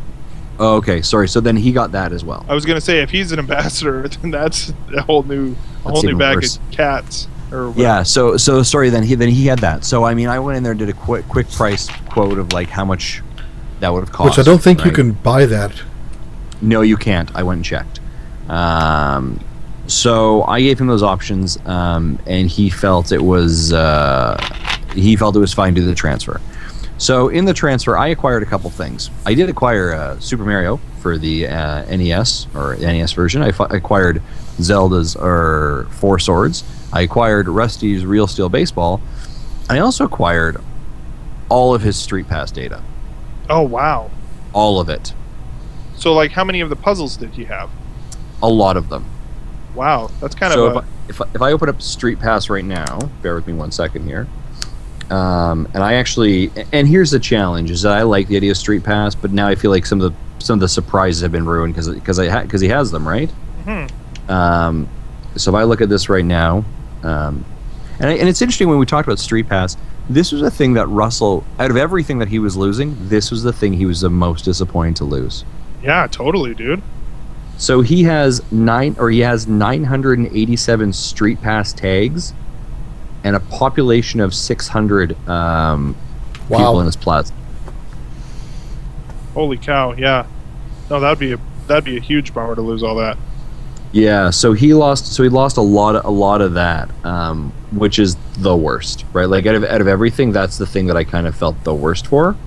Oh, okay, sorry. So then he got that as well. I was going to say, if he's an ambassador, then that's a whole new bag worse. of cats. Or Yeah. So sorry. Then he had that. So I mean, I went in there and did a quick price quote of like how much that would have cost. Which I don't think you right? can buy that. No, you can't. I went and checked. So I gave him those options, and he felt it was fine to do the transfer. So in the transfer, I acquired a couple things. I did acquire Super Mario for the NES or NES version. I acquired Zelda's or Four Swords. I acquired Rusty's Real Steel Baseball. And I also acquired all of his Street Pass data. Oh, wow. All of it. So, like, how many of the puzzles did he have? A lot of them. Wow, that's kind So of if I open up Street Pass right now, bear with me 1 second here. And I actually, and here's the challenge: is that I like the idea of Street Pass, but now I feel like some of the surprises have been ruined because he has them, right? Mm-hmm. So if I look at this right now, and it's interesting when we talked about Street Pass. This was a thing that Russell, out of everything that he was losing, this was the thing he was the most disappointed to lose. Yeah, totally, dude. So he has 987 Street Pass tags, and a population of 600 people in his plaza. Holy cow! Yeah, no, that'd be a huge bummer to lose all that. Yeah, so he lost a lot of that, which is the worst, right? Like out of everything, that's the thing that I kind of felt the worst for.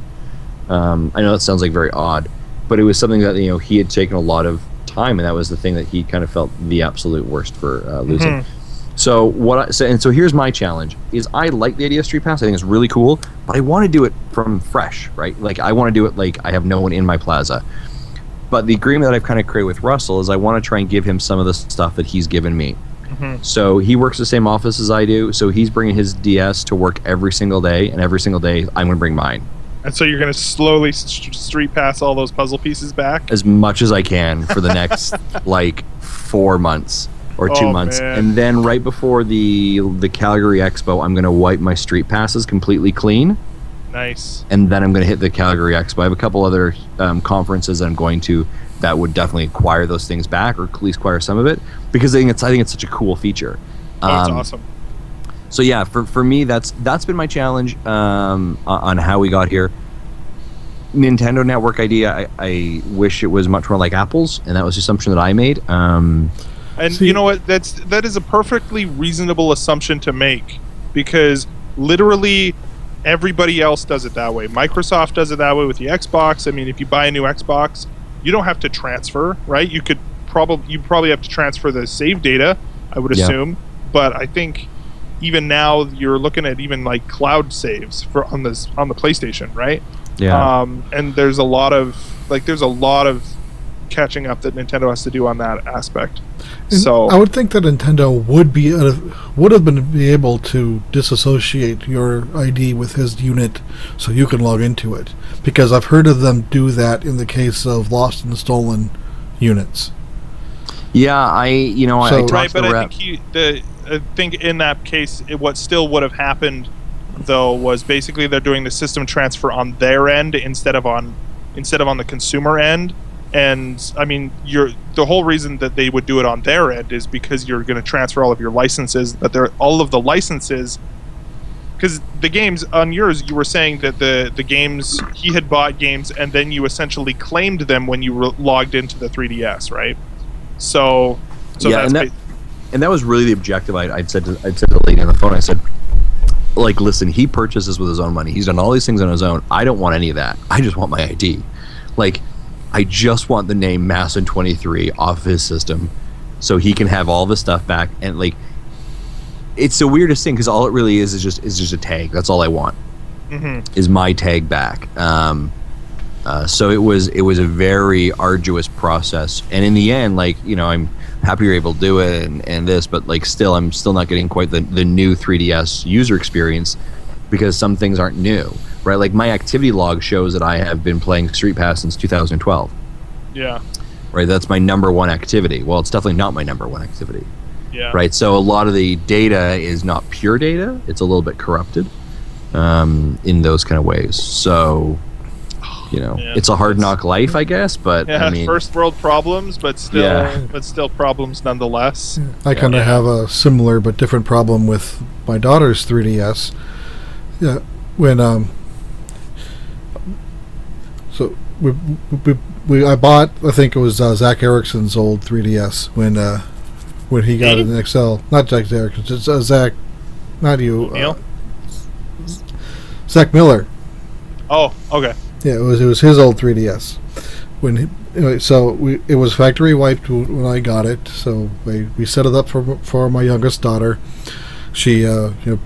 I know that sounds like very odd, but it was something that he had taken a lot of time, and that was the thing that he kind of felt the absolute worst for losing. Mm-hmm. So so here's my challenge: is I like the idea of Street Pass. I think it's really cool, but I want to do it from fresh, right? Like I want to do it like I have no one in my plaza. But the agreement that I've kind of created with Russell is I want to try and give him some of the stuff that he's given me. Mm-hmm. So he works the same office as I do, so he's bringing his DS to work every single day, and every single day I'm going to bring mine. And so you're going to slowly Street Pass all those puzzle pieces back? As much as I can for the next, 4 months. Or 2 months, man. And then right before the Calgary Expo, I'm going to wipe my Street Passes completely clean. Nice. And then I'm going to hit the Calgary Expo. I have a couple other conferences that I'm going to that would definitely acquire those things back, or at least acquire some of it, because I think it's such a cool feature. That's awesome. So yeah, for me, that's been my challenge on how we got here. Nintendo Network idea, I wish it was much more like Apple's, and that was the assumption that I made. And you know what? That is a perfectly reasonable assumption to make, because literally everybody else does it that way. Microsoft does it that way with the Xbox. I mean, if you buy a new Xbox, you don't have to transfer, right? You probably have to transfer the save data, I would assume. But I think even now you're looking at even like cloud saves on the PlayStation, right? Yeah. And there's a lot of catching up that Nintendo has to do on that aspect. So I would think that Nintendo would have been able to disassociate your ID with his unit so you can log into it, because I've heard of them do that in the case of lost and stolen units. Yeah, I talked right, to but the I rep. think in that case, what still would have happened though was basically they're doing the system transfer on their end instead of on the consumer end. And I mean, the whole reason that they would do it on their end is because you're going to transfer all of your licenses. But all of the licenses, because the games on yours, you were saying that the games he had bought games, and then you essentially claimed them when you logged into the 3DS, right? So yeah, that's and that was really the objective. I'd said to the lady on the phone, I said, like, listen, he purchased this with his own money. He's done all these things on his own. I don't want any of that. I just want my ID. Like, I just want the name Masson23 off of his system so he can have all the stuff back. And like, it's the weirdest thing because all it really is just a tag. That's all I want. Mm-hmm. Is my tag back. So it was a very arduous process. And in the end, like, I'm happy you're able to do it and this, but like I'm still not getting quite the new 3DS user experience because some things aren't new. Right, like my activity log shows that I have been playing Street Pass since 2012. Yeah. Right, that's my number one activity. Well, it's definitely not my number one activity. Yeah. Right, so a lot of the data is not pure data; it's a little bit corrupted in those kind of ways. So, it's a hard knock life, I guess. But yeah, I mean, first world problems, but still problems nonetheless. I kind of have a similar but different problem with my daughter's 3DS. Yeah, when So I bought, I think it was Zach Erickson's old 3DS when he got it in XL. Not Zach Erickson, it's Zach, not you. Neil? Zach Miller. Oh, okay. Yeah, it was his old 3DS. It was factory wiped when I got it. So we set it up for my youngest daughter. She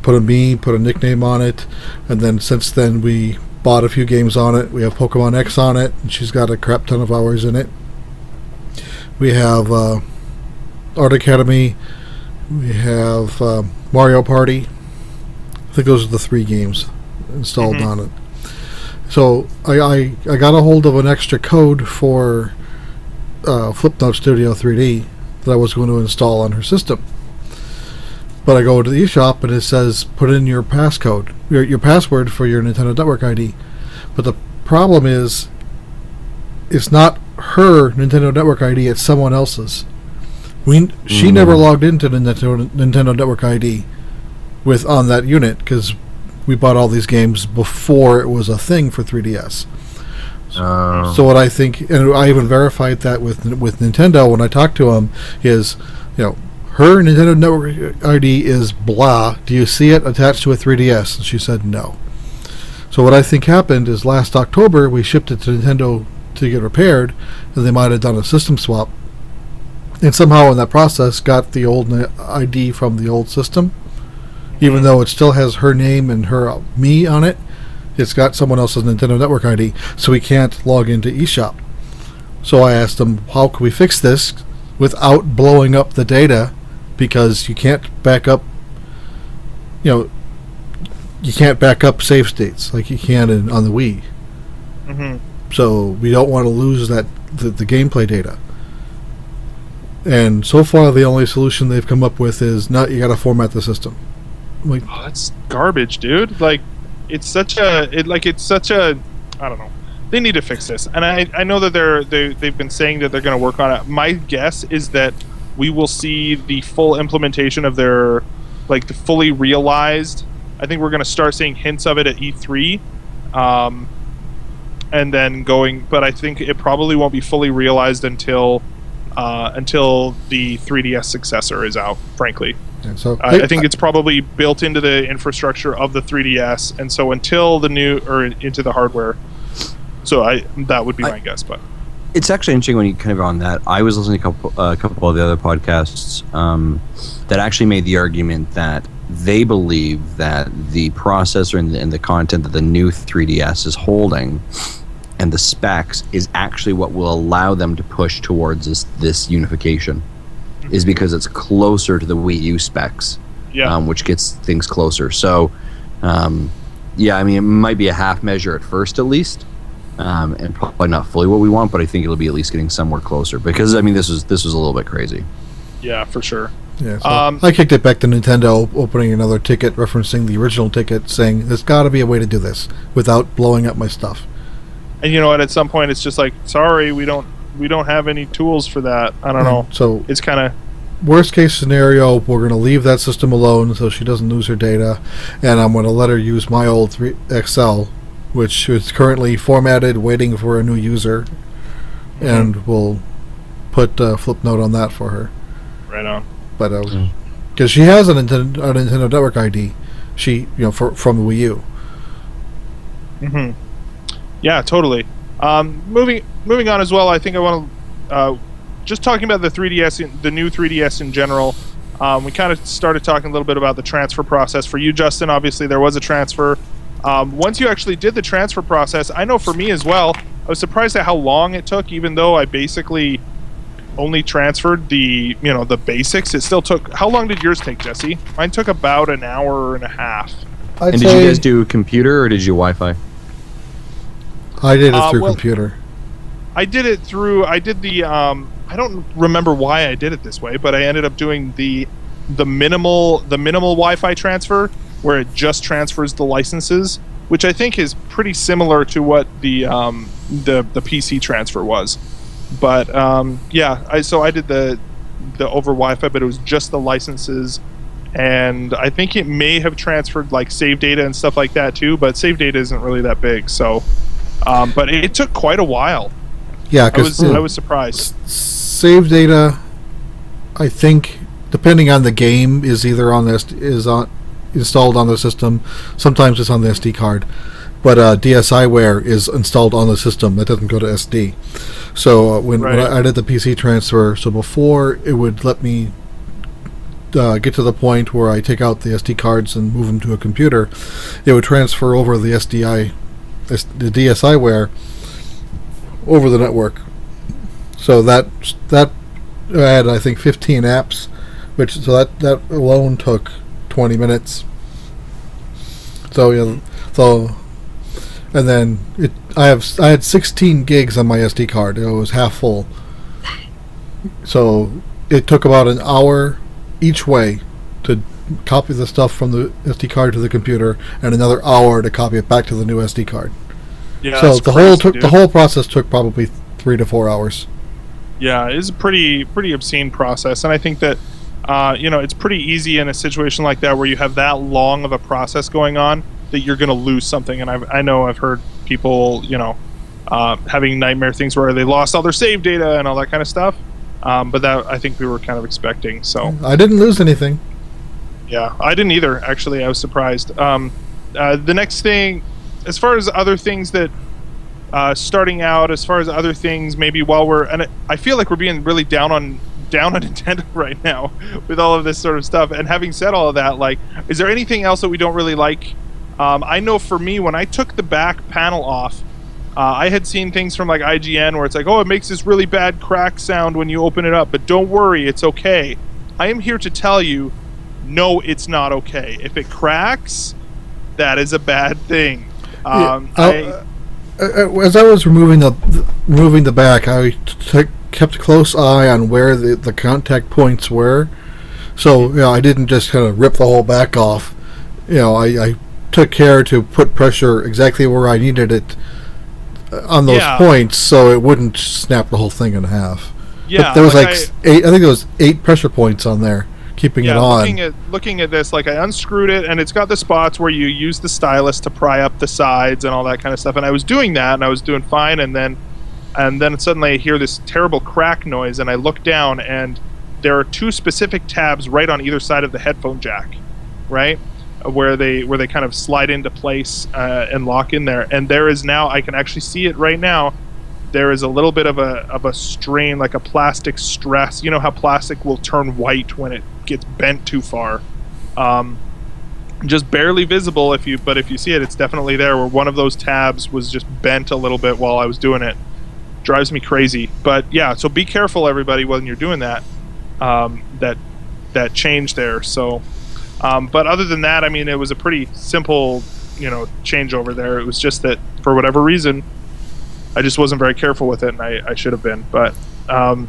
put a nickname on it, and then since then we bought a few games on it. We have Pokemon X on it, and she's got a crap ton of hours in it. We have Art Academy. We have Mario Party. I think those are the 3 games installed on it. So I got a hold of an extra code for Flipnote Studio 3D that I was going to install on her system. But I go to the eShop and it says put in your passcode, your password for your Nintendo Network ID. But the problem is, it's not her Nintendo Network ID; it's someone else's. She never logged into the Nintendo Network ID on that unit because we bought all these games before it was a thing for 3DS. So what I think, and I even verified that with Nintendo when I talked to them, is her Nintendo Network ID is blah. Do you see it attached to a 3DS? And she said no. So what I think happened is last October we shipped it to Nintendo to get repaired, and they might have done a system swap. And somehow in that process got the old ID from the old system. Even though it still has her name and me on it, it's got someone else's Nintendo Network ID, so we can't log into eShop. So I asked them, how can we fix this without blowing up the data? Because you can't back up, you can't back up save states like you can on the Wii. So we don't want to lose the gameplay data. And so far, the only solution they've come up with is you got to format the system. Oh, that's garbage, dude. Like, it's such a I don't know. They need to fix this, and I know that they've been saying that they're going to work on it. My guess is that we will see the full implementation of their, the fully realized. I think we're going to start seeing hints of it at E3, and then going. But I think it probably won't be fully realized until the 3DS successor is out. Frankly. So I think it's probably built into the infrastructure of the 3DS, and so until into the hardware. So that would be my guess, but it's actually interesting when you kind of on that. I was listening to a couple of the other podcasts that actually made the argument that they believe that the processor and the content that the new 3DS is holding and the specs is actually what will allow them to push towards this unification. Is because it's closer to the Wii U specs, which gets things closer. So, it might be a half measure at first, at least, and probably not fully what we want, but I think it'll be at least getting somewhere closer. Because this was a little bit crazy. Yeah, for sure. Yeah, so I kicked it back to Nintendo, opening another ticket, referencing the original ticket, saying there's got to be a way to do this without blowing up my stuff. And you know what? At some point, it's just like, sorry, we don't have any tools for that. I don't know. So it's kind of worst case scenario. We're going to leave that system alone so she doesn't lose her data, and I'm going to let her use my old XL, which is currently formatted, waiting for a new user, and we'll put Flipnote on that for her. Right on. But because she has a Nintendo Network ID, from the Wii U. Yeah, totally. Moving on as well. I think I want to just talking about the 3DS, the new 3DS in general. We kind of started talking a little bit about the transfer process for you, Justin. Obviously, there was a transfer. Once you actually did the transfer process, I know for me as well, I was surprised at how long it took. Even though I basically only transferred the basics, it still took. How long did yours take, Jesse? Mine took about an hour and a half. Did you guys do computer or did you Wi-Fi? I did it through computer. I did the I don't remember why I did it this way, but I ended up doing the minimal Wi-Fi transfer, where it just transfers the licenses, which I think is pretty similar to what the PC transfer was. But I did the over Wi-Fi, but it was just the licenses, and I think it may have transferred like save data and stuff like that too. But save data isn't really that big, so. But it took quite a while. Yeah, I because was surprised. save data, I think, depending on the game, is either installed on the system. Sometimes it's on the SD card, but DSiWare is installed on the system. That doesn't go to SD. So when I did the PC transfer, so before it would let me get to the point where I take out the SD cards and move them to a computer, it would transfer over the the DSiWare over the network. So that had, I think, 15 apps, that alone took 20 minutes. So and then I had 16 gigs on my SD card. It was half full. So it took about an hour each way to copy the stuff from the SD card to the computer, and another hour to copy it back to the new SD card. Yeah, so the whole process took probably 3 to 4 hours. Yeah, it's a pretty obscene process, and I think that it's pretty easy in a situation like that where you have that long of a process going on that you're going to lose something. And I know I've heard people having nightmare things where they lost all their save data and all that kind of stuff. But that, I think we were kind of expecting. So I didn't lose anything. Yeah, I didn't either. Actually, I was surprised. The next thing, as far as other things that starting out, as far as other things, maybe I feel like we're being really down on Nintendo right now with all of this sort of stuff. And having said all of that, like, is there anything else that we don't really like? I know for me, when I took the back panel off, I had seen things from like IGN where it's like, oh, it makes this really bad crack sound when you open it up, but don't worry, it's okay. I am here to tell you, no, it's not okay. If it cracks, that is a bad thing. As I was removing the back, I kept a close eye on where the contact points were. So I didn't just kind of rip the whole back off. I took care to put pressure exactly where I needed it on those points, so it wouldn't snap the whole thing in half. Yeah, but there was eight. I think there was 8 pressure points on there, keeping it on. Looking at this, like, I unscrewed it, and it's got the spots where you use the stylus to pry up the sides and all that kind of stuff. And I was doing that, and I was doing fine, and then suddenly I hear this terrible crack noise, and I look down, and there are 2 specific tabs right on either side of the headphone jack, right? Where they kind of slide into place and lock in there, and there is now, I can actually see it right now, there is a little bit of a strain, like a plastic stress. You know how plastic will turn white when it gets bent too far. Just barely visible if you see it, it's definitely there, where one of those tabs was just bent a little bit while I was doing it. Drives me crazy. But yeah, so be careful, everybody, when you're doing that change there. So but other than that, I mean, it was a pretty simple, changeover there. It was just that for whatever reason, I just wasn't very careful with it, and I should have been. But kind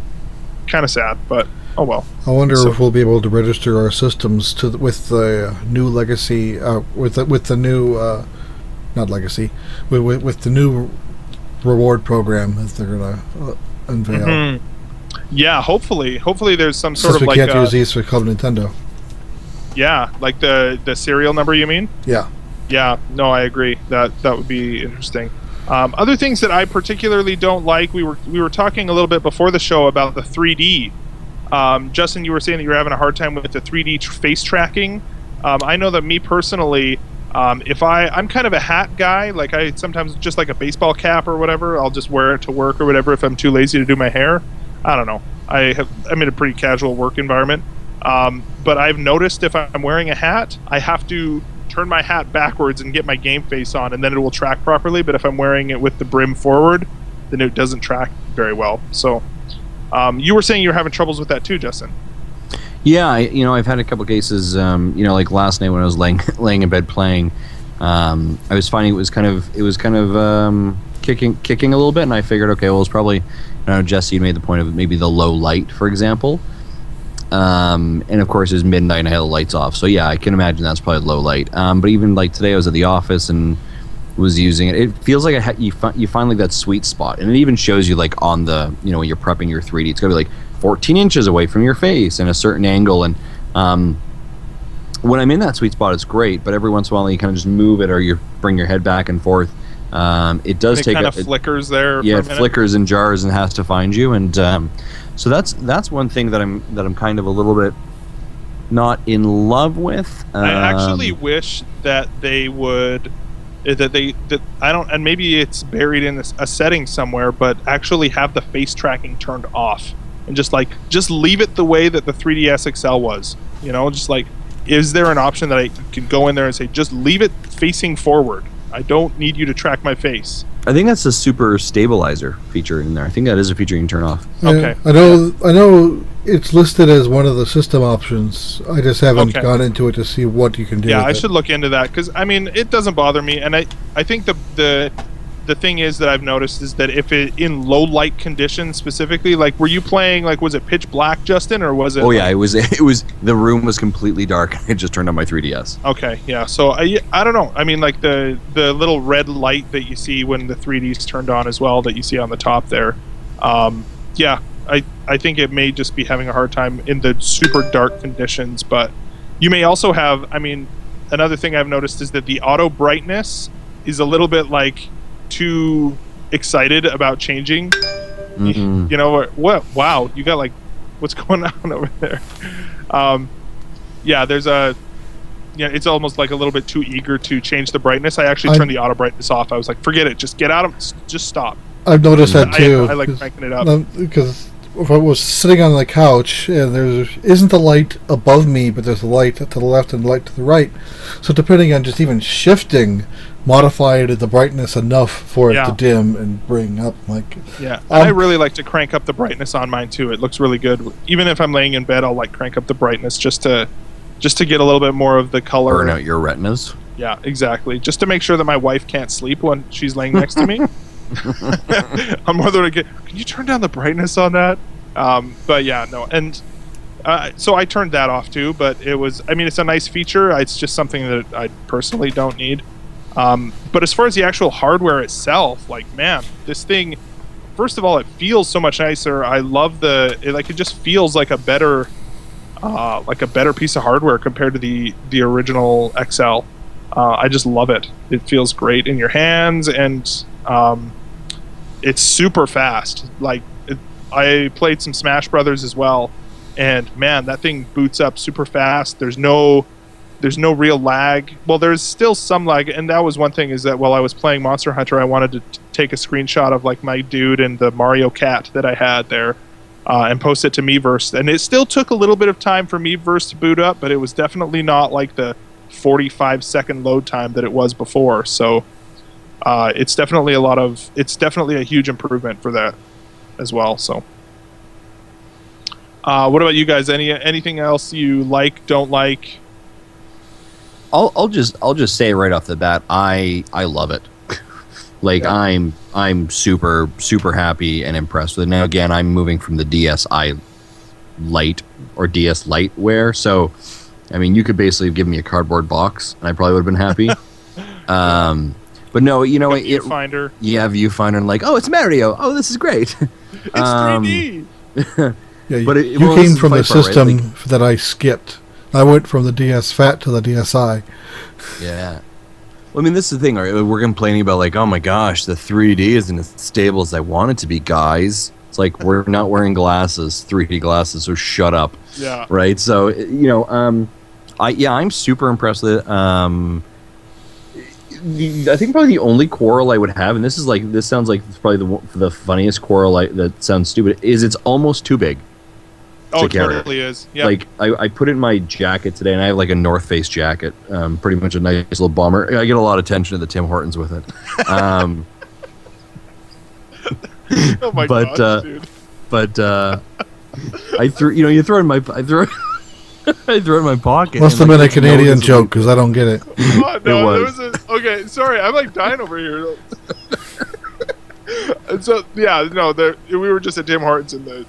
of sad, but oh well. I wonder if we'll be able to register our systems with the new legacy, with the new, not legacy, with the new reward program that they're gonna unveil. Mm-hmm. Yeah, hopefully there's some sort of like. We can't use these for Club Nintendo. Yeah, like the serial number, you mean? Yeah. Yeah, no, I agree. That would be interesting. Other things that I particularly don't like, we were talking a little bit before the show about the 3D. Justin, you were saying that you were having a hard time with the 3D face tracking. I know that me personally, if I'm kind of a hat guy, like I sometimes just like a baseball cap or whatever, I'll just wear it to work or whatever if I'm too lazy to do my hair. I don't know. I'm in a pretty casual work environment. But I've noticed if I'm wearing a hat, I have to turn my hat backwards and get my game face on, and then it will track properly. But if I'm wearing it with the brim forward, then it doesn't track very well. So you were saying you were having troubles with that too, Justin. Yeah, I've had a couple cases. Like last night when I was laying in bed playing, I was finding it was kind of kicking a little bit, and I figured, okay, well, it's probably, Jesse made the point of maybe the low light, for example. And of course it was midnight and I had the lights off, so yeah, I can imagine that's probably low light. But even like today I was at the office and was using it. It feels like you find like that sweet spot, and it even shows you like on the when you're prepping your 3D, it's gonna be like 14 inches away from your face and a certain angle, and when I'm in that sweet spot it's great, but every once in a while you kind of just move it or you bring your head back and forth, It does It take kind of flickers there. yeah, for a it minute. flickers and jars and has to find you, and so that's one thing that I'm kind of a little bit not in love with. I actually wish that they would that I don't, and maybe it's buried in a setting somewhere, but actually have the face tracking turned off and just leave it the way that the 3DS XL was. You know, just like, is there an option that I can go in there and say, just leave it facing forward? I don't need you to track my face. I think that's a super stabilizer feature in there. I think that is a feature you can turn off. Okay. I know it's listed as one of the system options. I just haven't Okay. gone into it to see what you can do. Yeah, with I it. should look into that, because I mean, it doesn't bother me, and I think the thing is that I've noticed is that if it in low light conditions specifically, like, were you playing, like, was it pitch black, Justin, or was it? Oh yeah, it was the room was completely dark. I just turned on my 3DS. Okay, yeah. So I don't know. I mean, like the little red light that you see when the 3D's turned on as well, that you see on the top there. Yeah, I think it may just be having a hard time in the super dark conditions, but you may also have. I mean, another thing I've noticed is that the auto brightness is a little bit like too excited about changing. Mhm. You know what? Wow, you got like, what's going on over there? Yeah, there's a. Yeah, it's almost like a little bit too eager to change the brightness. I actually turned the auto brightness off. I was like, forget it, just get out of, just stop. I've noticed that too. I like cranking it up. Because if I was sitting on the couch and there isn't a light above me, but there's a light to the left and a light to the right. So depending on just even shifting, modified the brightness enough for it Yeah. to dim and bring up. Like, Yeah, and I really like to crank up the brightness on mine too. It looks really good. Even if I'm laying in bed, I'll like crank up the brightness just to get a little bit more of the color. Burn out your retinas. Yeah, exactly. Just to make sure that my wife can't sleep when she's laying next to me. I'm more than can you turn down the brightness on that? But yeah, no, and so I turned that off too. But it was, I mean, it's a nice feature. It's just something that I personally don't need. But as far as the actual hardware itself, like, man, this thing, first of all, it feels so much nicer. I love it just feels like a better piece of hardware compared to the original XL. I just love it. It feels great in your hands, and it's super fast. Like, I played some Smash Brothers as well, and man, that thing boots up super fast. There's no real lag. Well, there's still some lag, and that was one thing, is that while I was playing Monster Hunter, I wanted to take a screenshot of like my dude and the Mario cat that I had there, and post it to Miiverse. And it still took a little bit of time for Miiverse to boot up, but it was definitely not like the 45-second load time that it was before. So it's definitely a huge improvement for that as well. So what about you guys? Anything else you like, don't like? I'll just say right off the bat, I love it. Like, yeah. I'm super happy and impressed with it. Now again, I'm moving from the DSi Lite or DS Lightware, so I mean, you could basically give me a cardboard box and I probably would have been happy. But no, you know, Viewfinder. Yeah, Viewfinder, and like, oh, it's Mario. Oh, this is great. It's 3D. yeah, but you came from the system that I skipped. I went from the DS Fat to the DSi. Yeah. Well, I mean, this is the thing. Right? We're complaining about, like, oh my gosh, the 3D isn't as stable as I want it to be, guys. It's like, we're not wearing glasses, 3D glasses, so shut up. Yeah. Right? So, you know, I'm super impressed with it. I think probably the only quarrel I would have, and this sounds like it's probably the funniest quarrel that sounds stupid, is it's almost too big. Oh, it totally is. Yeah. Like, I put it in my jacket today, and I have like a North Face jacket, pretty much a nice little bomber. I get a lot of attention at the Tim Hortons with it. Oh my gosh, dude. But I threw it in my pocket. Must have been a Canadian joke, because I don't get it. Oh, no, it was. Okay, sorry, I'm like dying over here. And so, yeah, no, we were just at Tim Hortons, and the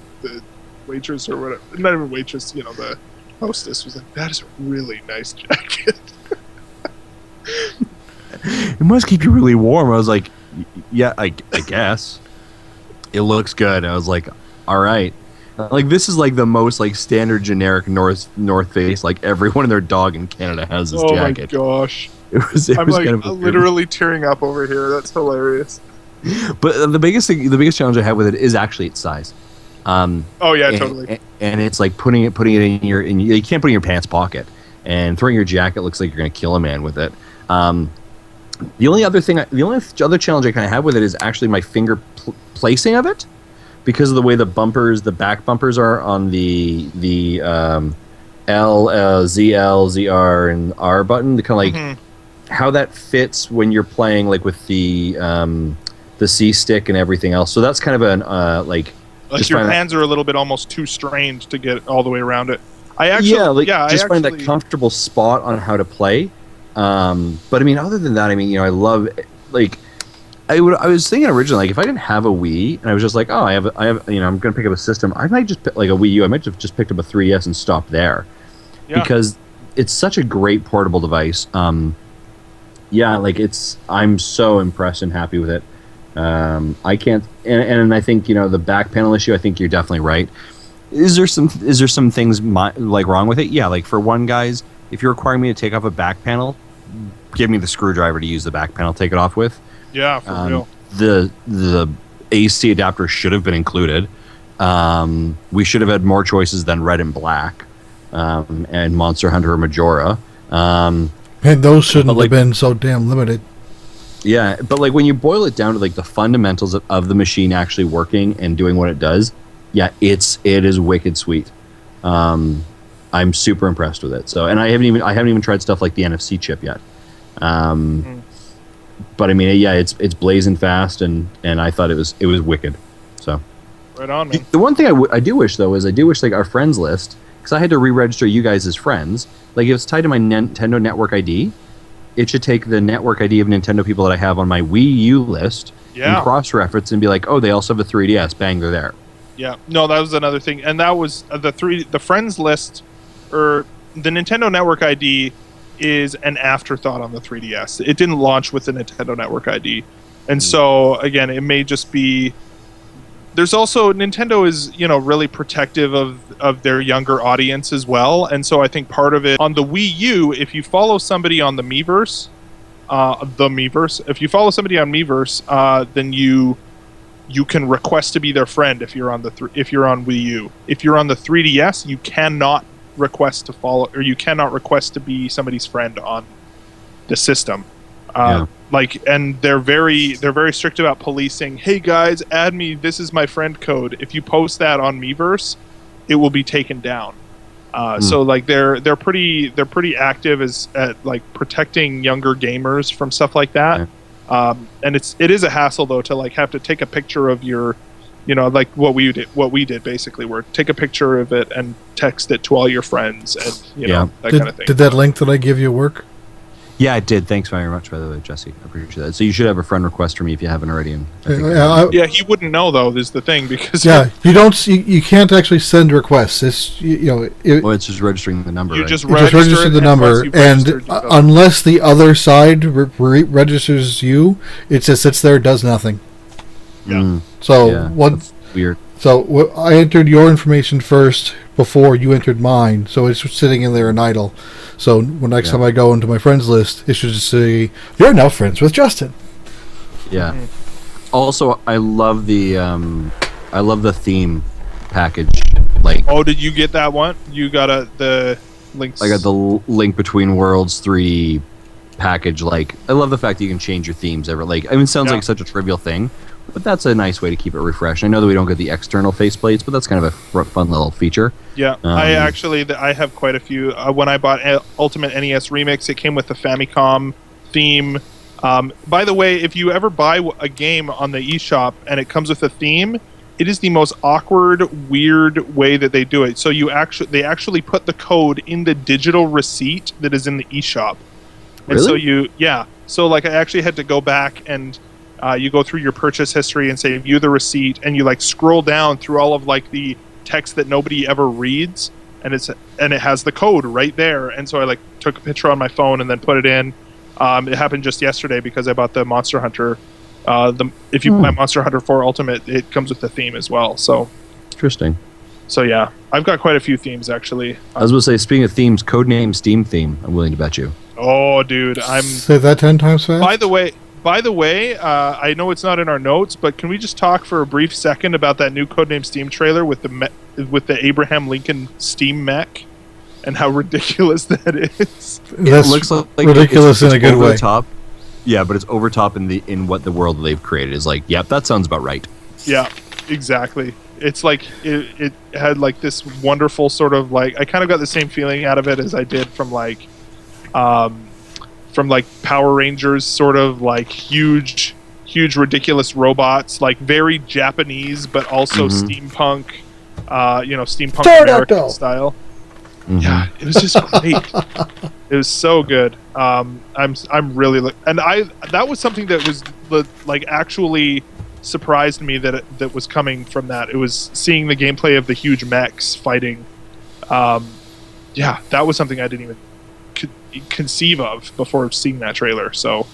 waitress or whatever, not even waitress, you know, the hostess was like, that is a really nice jacket. It must keep you really warm. I was like, yeah, I guess. It looks good. I was like, all right. Like, this is like the most like standard generic North Face. Like, everyone and their dog in Canada has this jacket. Oh my gosh. I'm like kind of a literally tearing up over here. That's hilarious. But the biggest challenge I have with it is actually its size. Oh yeah, and, totally. And it's like putting it you can't put it in your pants pocket, and throwing your jacket looks like you're going to kill a man with it. The only other challenge I kind of have with it is actually my finger placing of it, because of the way the back bumpers are on the L, ZL, ZR, and R button. The kind of like how that fits when you're playing like with the C stick and everything else. So that's kind of an like your hands are a little bit almost too strained to get all the way around it. I find that comfortable spot on how to play. But I mean, other than that, I mean, I love like I was thinking originally, like if I didn't have a Wii and I was just like, oh, I have I'm gonna pick up a system, I might just pick like a Wii U. I might have just picked up a 3DS and stopped there, because it's such a great portable device. I'm so impressed and happy with it. I can't, and I think the back panel issue. I think you're definitely right. Is there some things like wrong with it? Yeah, like for one, guys, if you're requiring me to take off a back panel, give me the screwdriver to use the back panel, take it off with. Yeah, for real. The AC adapter should have been included. We should have had more choices than red and black, and Monster Hunter or Majora. And those shouldn't have been so damn limited. Yeah, but like when you boil it down to like the fundamentals of the machine actually working and doing what it does, yeah, it is wicked sweet. I'm super impressed with it. So, and I haven't even tried stuff like the NFC chip yet. But I mean, yeah, it's blazing fast, and I thought it was wicked. So, right on, man. The one thing I do wish though is like our friends list, because I had to re-register you guys as friends. Like if it's tied to my Nintendo Network ID, it should take the network ID of Nintendo people that I have on my Wii U list and cross-reference and be like, oh, they also have a 3DS. Bang, they're there. Yeah, no, that was another thing, and that was the friends list, or the Nintendo Network ID is an afterthought on the 3DS. It didn't launch with the Nintendo Network ID, and so again, it may just be. There's also Nintendo is really protective of their younger audience as well, and so I think part of it on the Wii U, if you follow somebody on the Miiverse, if you follow somebody on Miiverse, then you can request to be their friend if you're on if you're on Wii U. If you're on the 3DS, you cannot request to follow, or you cannot request to be somebody's friend on the system. And they're very strict about policing. Hey guys, add me. This is my friend code. If you post that on Miiverse, it will be taken down. So like they're pretty active at like protecting younger gamers from stuff like that. And it is a hassle though to like have to take a picture of your, like what we did basically, where take a picture of it and text it to all your friends and that kind of thing. Did that link that I give you work? Yeah, it did. Thanks very much, by the way, Jesse. I appreciate that. So you should have a friend request for me if you haven't already. He wouldn't know though. Is the thing, because you can't actually send requests. It's it's just registering the number. You right? just register the number, and unless the other side registers you, it just sits there, does nothing. Yeah. So that's weird. So I entered your information first before you entered mine, so it's sitting in there and idle. So when next time I go into my friends list, it should just say, "You're now friends with Justin." Yeah. Also, I love the theme package. Like, oh, did you get that one? You got the links. I got the Link Between Worlds 3 package. Like, I love the fact that you can change your themes ever. Like, I mean, it sounds like such a trivial thing, but that's a nice way to keep it refreshed. I know that we don't get the external faceplates, but that's kind of a fun little feature. Yeah, I have quite a few. When I bought Ultimate NES Remix, it came with the Famicom theme. By the way, if you ever buy a game on the eShop and it comes with a theme, it is the most awkward, weird way that they do it. So they actually put the code in the digital receipt that is in the eShop. And really? So like I actually had to go back and you go through your purchase history and say view the receipt, and you like scroll down through all of like the text that nobody ever reads, and it has the code right there. And so I like took a picture on my phone and then put it in. It happened just yesterday because I bought the Monster Hunter. If you buy Monster Hunter 4 Ultimate, it comes with the theme as well. So interesting. So yeah, I've got quite a few themes actually. I was going to say, speaking of themes, Codename Steam theme. I'm willing to bet you. Oh, dude, Say that 10 times fast. By the way, I know it's not in our notes, but can we just talk for a brief second about that new Codename Steam trailer with the Abraham Lincoln Steam mech and how ridiculous that is? That's it looks like ridiculous in a good over way. the top. Yeah, but it's over top in what the world they've created is like. Yep, that sounds about right. Yeah, exactly. It's like it had like this wonderful sort of like, I kind of got the same feeling out of it as I did from like Power Rangers, sort of like huge ridiculous robots, like very Japanese but also steampunk, steampunk American style. Mhm. Yeah, it was just great. It was so good. I'm really that was something that was like actually surprised me that was coming from that. It was seeing the gameplay of the huge mechs fighting. Yeah, that was something I didn't even conceive of before seeing that trailer. So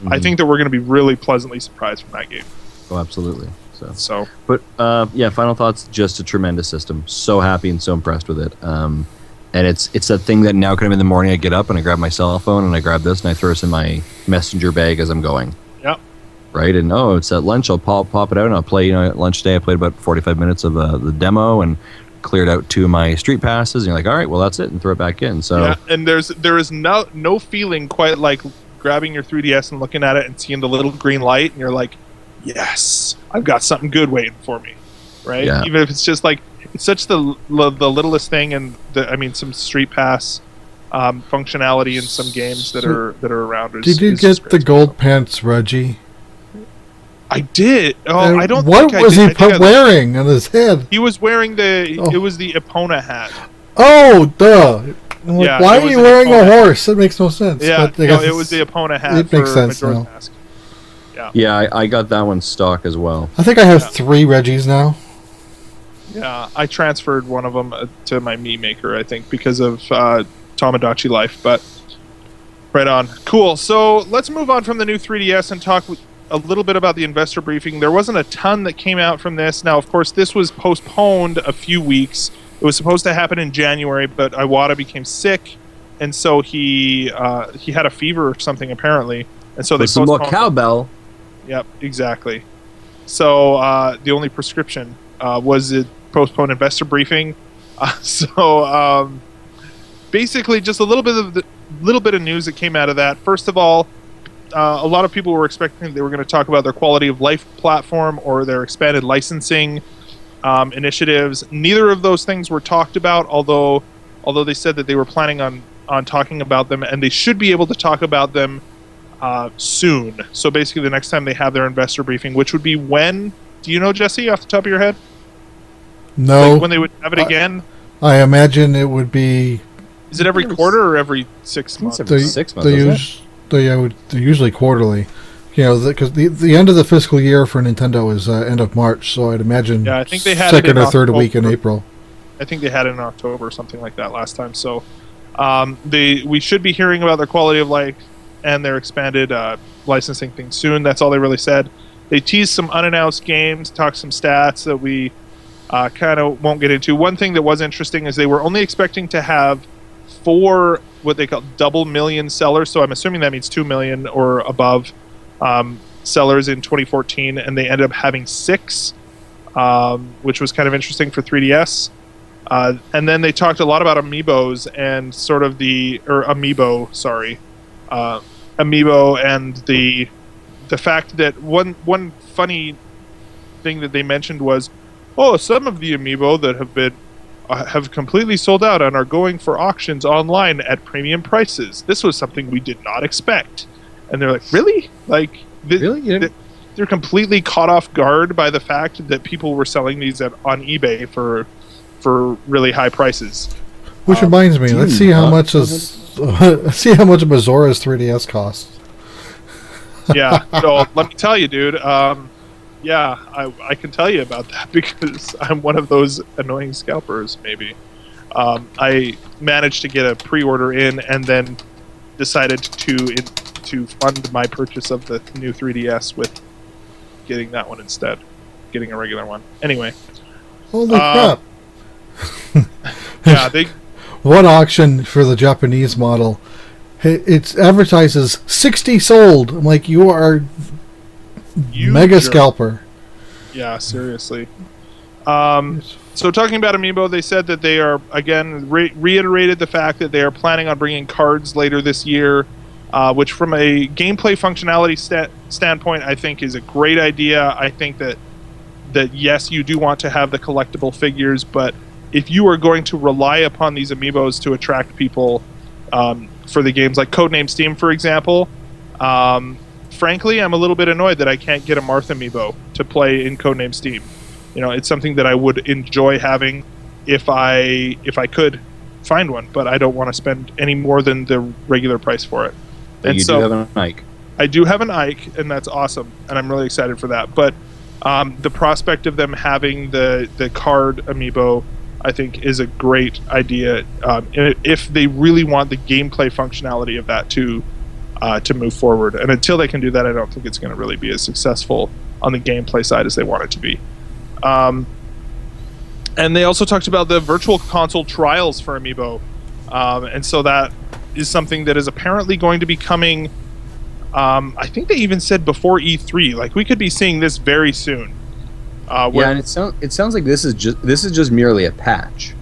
I think that we're going to be really pleasantly surprised from that game. Oh, absolutely. So, but final thoughts. Just a tremendous system. So happy and so impressed with it. And it's that thing that now kind of in the morning I get up and I grab my cell phone and I grab this and I throw this in my messenger bag as I'm going. Yep. Right, and it's at lunch. I'll pop it out and I'll play. At lunch today I played about 45 minutes of the demo and cleared out 2 of my street passes. And you're like, all right, well that's it, and throw it back in. So yeah, and there is no feeling quite like grabbing your 3DS and looking at it and seeing the little green light, and you're like, yes, I've got something good waiting for me, right? Yeah. Even if it's just like, it's such the littlest thing, and some street pass functionality in some games that are around. Did you get the gold pants, Reggie? I did. Oh, I don't. What think was I he did. I think wearing on his head? He was wearing It was the Epona hat. Oh, duh! I'm like, Yeah, why it are was you an wearing a Epona. horse? That makes no sense. Yeah, But I guess it was the Epona hat. it makes for sense Majora's now. Mask. yeah, I got that one stock as well. I think I have 3 Reggies now. Yeah, I transferred one of them to my Mii Maker, I think, because of Tamagotchi Life. But right on. Cool. So let's move on from the new 3DS and talk a little bit about the investor briefing. There wasn't a ton that came out from this. Now, of course, this was postponed a few weeks. It was supposed to happen in January, but Iwata became sick, and so he had a fever or something apparently, and so they With some more postponed. cowbell. Yep, exactly. So the only prescription was a postponed investor briefing. Basically, just a little bit of news that came out of that. First of all, a lot of people were expecting they were going to talk about their quality of life platform or their expanded licensing initiatives. Neither of those things were talked about, although they said that they were planning on talking about them, and they should be able to talk about them soon. So basically the next time they have their investor briefing, which would be when? Do you know, Jesse, off the top of your head? No. Like when they would have it again? I imagine it would be. Is it every quarter or every 6 months? every 6 months, isn't They're usually quarterly. Because the end of the fiscal year for Nintendo is end of March, so I'd imagine Yeah, I think they had it second in or third week in October. April. I think they had it in October or something like that last time. So we should be hearing about their quality of life and their expanded licensing thing soon. That's all they really said. They teased some unannounced games, talked some stats that we kind of won't get into. One thing that was interesting is they were only expecting to have 4 what they call double million sellers. So I'm assuming that means 2 million or above sellers in 2014, and they ended up having 6, which was kind of interesting for 3DS. And then they talked a lot about amiibos and sort of amiibo and the fact that one funny thing that they mentioned was, some of the amiibo that have completely sold out and are going for auctions online at premium prices. This was something we did not expect. And they're like, really? Like, Really? You didn't- they're completely caught off guard by the fact that people were selling these on eBay for really high prices. Which reminds me, let's see how much see how much Majora's 3DS costs. Yeah, so let me tell you, dude. Yeah, I can tell you about that because I'm one of those annoying scalpers, maybe. I managed to get a pre-order in and then decided to fund my purchase of the new 3DS with getting that one instead. Getting a regular one. Anyway. Holy crap. Yeah, they... One auction for the Japanese model It's advertised as 60 sold. I'm like, you are You mega jerk. scalper. Yeah, seriously. So talking about Amiibo, they said that they are, again, reiterated the fact that they are planning on bringing cards later this year, which from a gameplay functionality standpoint, I think is a great idea. I think that yes, you do want to have the collectible figures, but if you are going to rely upon these Amiibos to attract people for the games like Codename Steam, for example, frankly, I'm a little bit annoyed that I can't get a Marth Amiibo to play in Codename Steam. You know, it's something that I would enjoy having if I could find one, but I don't want to spend any more than the regular price for it. But you do have an Ike. I do have an Ike, and that's awesome, and I'm really excited for that. But the prospect of them having the card Amiibo, I think, is a great idea if they really want the gameplay functionality of that to move forward. And until they can do that, I don't think it's going to really be as successful on the gameplay side as they want it to be. And they also talked about the virtual console trials for Amiibo, and so that is something that is apparently going to be coming. I think they even said before E3. Like, we could be seeing this very soon. Yeah, and it sounds like this is just merely a patch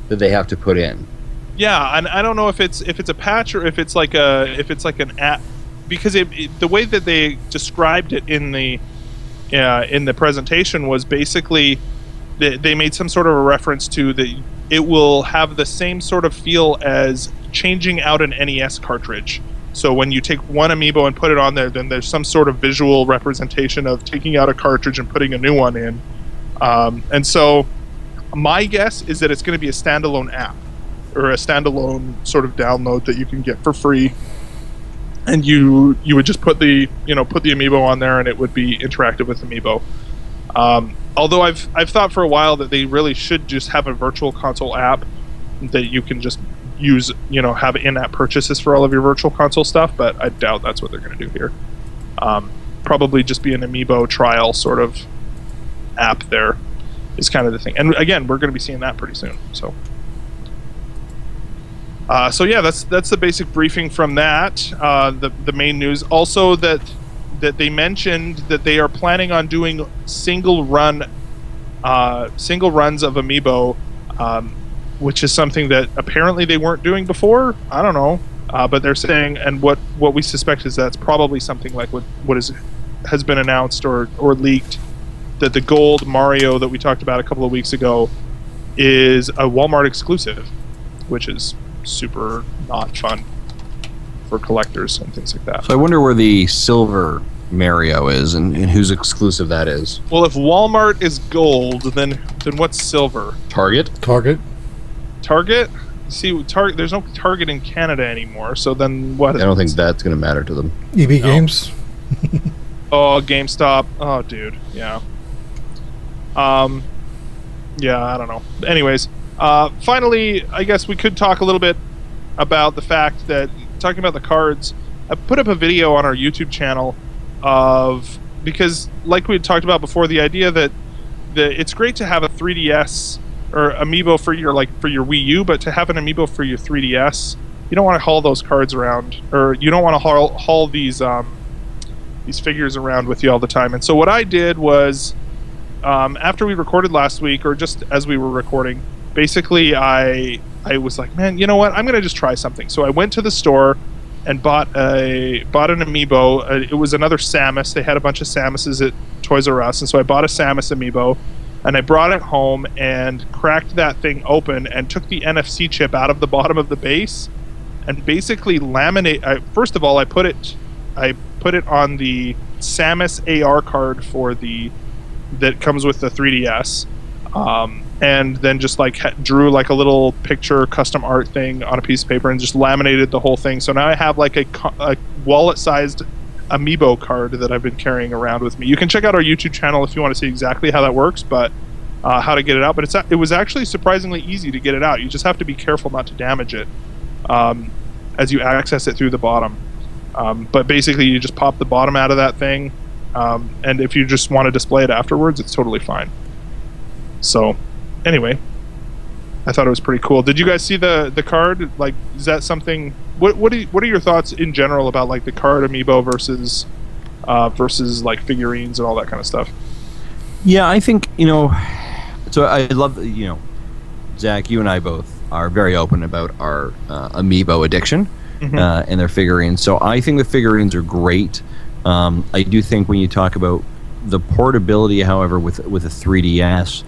that they have to put in. Yeah, and I don't know if it's a patch or if it's like an app, because the way that they described it in the presentation was basically they made some sort of a reference to that it will have the same sort of feel as changing out an NES cartridge. So when you take one Amiibo and put it on there, then there's some sort of visual representation of taking out a cartridge and putting a new one in. And so my guess is that it's going to be a standalone app or a standalone sort of download that you can get for free. And you would just put the Amiibo on there, and it would be interactive with Amiibo. Although I've thought for a while that they really should just have a virtual console app that you can just use, have in-app purchases for all of your virtual console stuff, but I doubt that's what they're going to do here. Probably just be an Amiibo trial sort of app there is kind of the thing. And again, we're going to be seeing that pretty soon. So yeah, that's the basic briefing from that. The main news also that they mentioned that they are planning on doing single runs of Amiibo, which is something that apparently they weren't doing before. I don't know, but they're saying, and what we suspect is that's probably something like what has been announced or leaked, that the gold Mario that we talked about a couple of weeks ago is a Walmart exclusive, which is super not fun for collectors and things like that. So I wonder where the silver Mario is and whose exclusive that is. Well, if Walmart is gold, then what's silver? Target? Target? See, Target. There's no Target in Canada anymore. So then what? I don't think that's going to matter to them. EB Games. Oh, GameStop. Oh, dude. Yeah. Yeah, I don't know. Anyways, finally, I guess we could talk a little bit about the fact that, talking about the cards, I put up a video on our YouTube channel because, like we had talked about before, the idea that it's great to have a 3DS or Amiibo for your Wii U, but to have an Amiibo for your 3DS, you don't want to haul those cards around, or you don't want to haul these figures around with you all the time. And so what I did was, after we recorded last week, or just as we were recording, basically I was like, man, you know what? I'm going to just try something. So I went to the store and bought an Amiibo. It was another Samus. They had a bunch of Samuses at Toys R Us, and so I bought a Samus Amiibo, and I brought it home and cracked that thing open and took the NFC chip out of the bottom of the base and basically first of all, I put it on the Samus AR card that comes with the 3DS, and then just drew like a little picture custom art thing on a piece of paper and just laminated the whole thing. So now I have like a wallet-sized Amiibo card that I've been carrying around with me. You can check out our YouTube channel if you want to see exactly how that works, but how to get it out. But it was actually surprisingly easy to get it out. You just have to be careful not to damage it as you access it through the bottom. But basically, you just pop the bottom out of that thing, and if you just want to display it afterwards, it's totally fine. So, anyway, I thought it was pretty cool. Did you guys see the card? Like, is that something? What are your thoughts in general about like the card amiibo versus like figurines and all that kind of stuff? Yeah, I think So I love Zach. You and I both are very open about our amiibo addiction and their figurines. So I think the figurines are great. I do think when you talk about the portability, however, with a 3DS.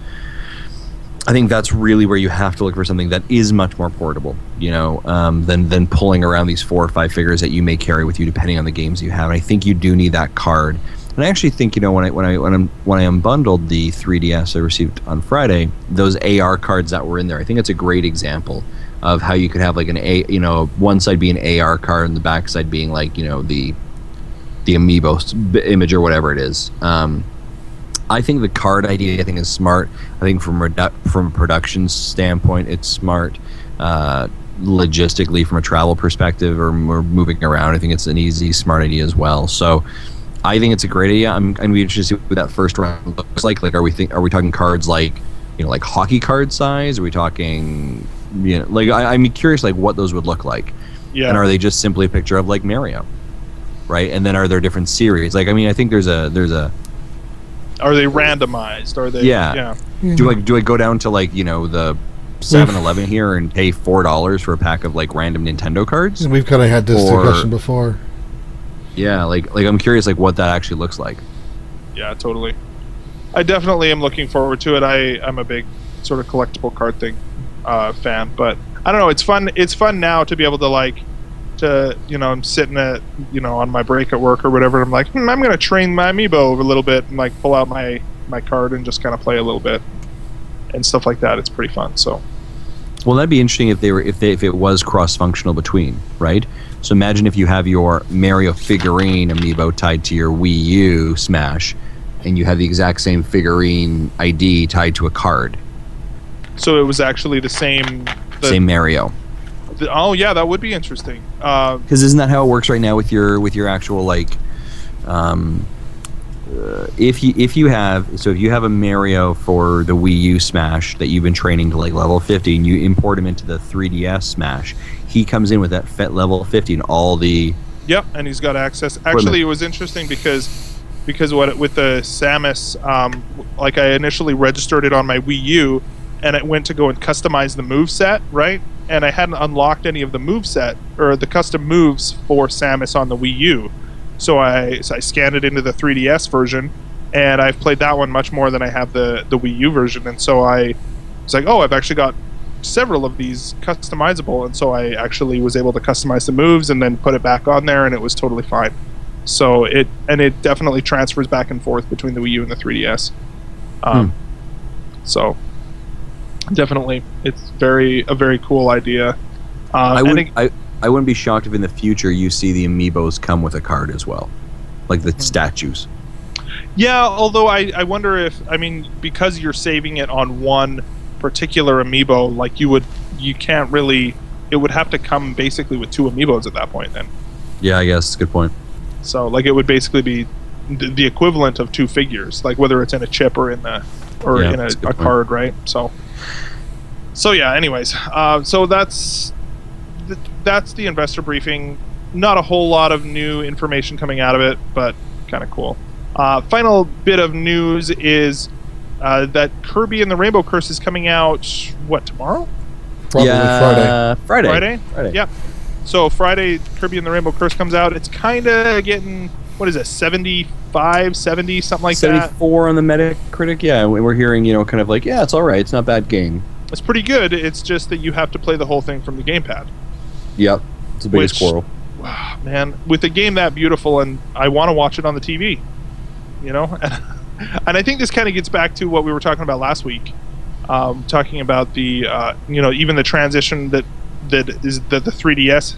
I think that's really where you have to look for something that is much more portable, than pulling around these 4 or 5 figures that you may carry with you, depending on the games you have. And I think you do need that card. And I actually think, when I unbundled the 3DS I received on Friday, those AR cards that were in there, I think it's a great example of how you could have like one side being an AR card and the back side being like the amiibo image or whatever it is. I think the card idea is smart. I think from a production standpoint, it's smart. Logistically, from a travel perspective, or moving around, I think it's an easy, smart idea as well. So, I think it's a great idea. I'm going to be interested to see what that first round looks like. Like, are we talking cards like like hockey card size? Are we talking I'm curious like what those would look like. Yeah. And are they just simply a picture of like Mario, right? And then are there different series? Like, I think there's a Are they randomized? Are they? Yeah. Do I go down to like the 7-Eleven here and pay $4 for a pack of like random Nintendo cards? We've kind of had this discussion before. Yeah, like I'm curious like what that actually looks like. Yeah, totally. I definitely am looking forward to it. I'm a big sort of collectible card thing fan, but I don't know. It's fun. It's fun now to be able to I'm sitting at on my break at work or whatever. I'm like, I'm going to train my amiibo a little bit and like pull out my card and just kind of play a little bit and stuff like that. It's pretty fun. So, well, that'd be interesting if it was cross-functional between, right? So imagine if you have your Mario figurine amiibo tied to your Wii U Smash, and you have the exact same figurine ID tied to a card. So it was actually the same Mario. Oh yeah, that would be interesting. Because isn't that how it works right now with your actual like, if you have a Mario for the Wii U Smash that you've been training to like level 50, and you import him into the 3DS Smash, he comes in with that level 50 and all the. Yep, and he's got access. Actually, it was interesting because with the Samus, like I initially registered it on my Wii U, and it went to go and customize the moveset, right? And I hadn't unlocked any of the moveset or the custom moves for Samus on the Wii U. So I scanned it into the 3DS version, and I've played that one much more than I have the Wii U version. And so I was like, oh, I've actually got several of these customizable, and so I actually was able to customize the moves and then put it back on there, and it was totally fine. So it definitely transfers back and forth between the Wii U and the 3DS. So definitely, it's a very cool idea. I wouldn't be shocked if in the future you see the amiibos come with a card as well, like the statues. Yeah, although I wonder if because you're saving it on one particular amiibo, like you can't really. It would have to come basically with 2 amiibos at that point then. Yeah, I guess good point. So like it would basically be the equivalent of 2 figures, like whether it's in a chip or in a card, right? So yeah. Anyways, so that's the investor briefing. Not a whole lot of new information coming out of it, but kind of cool. Final bit of news is that Kirby and the Rainbow Curse is coming out, tomorrow? Probably Friday? Yeah. So Friday, Kirby and the Rainbow Curse comes out. It's kind of getting, 75, 70, something like 74 that? 74 on the Metacritic, yeah. We're hearing, kind of like, yeah, it's all right. It's not a bad game. It's pretty good. It's just that you have to play the whole thing from the gamepad. Yep. It's the biggest quarrel. Man, with a game that beautiful, and I want to watch it on the TV, And I think this kind of gets back to what we were talking about last week, talking about the, even the transition that the 3DS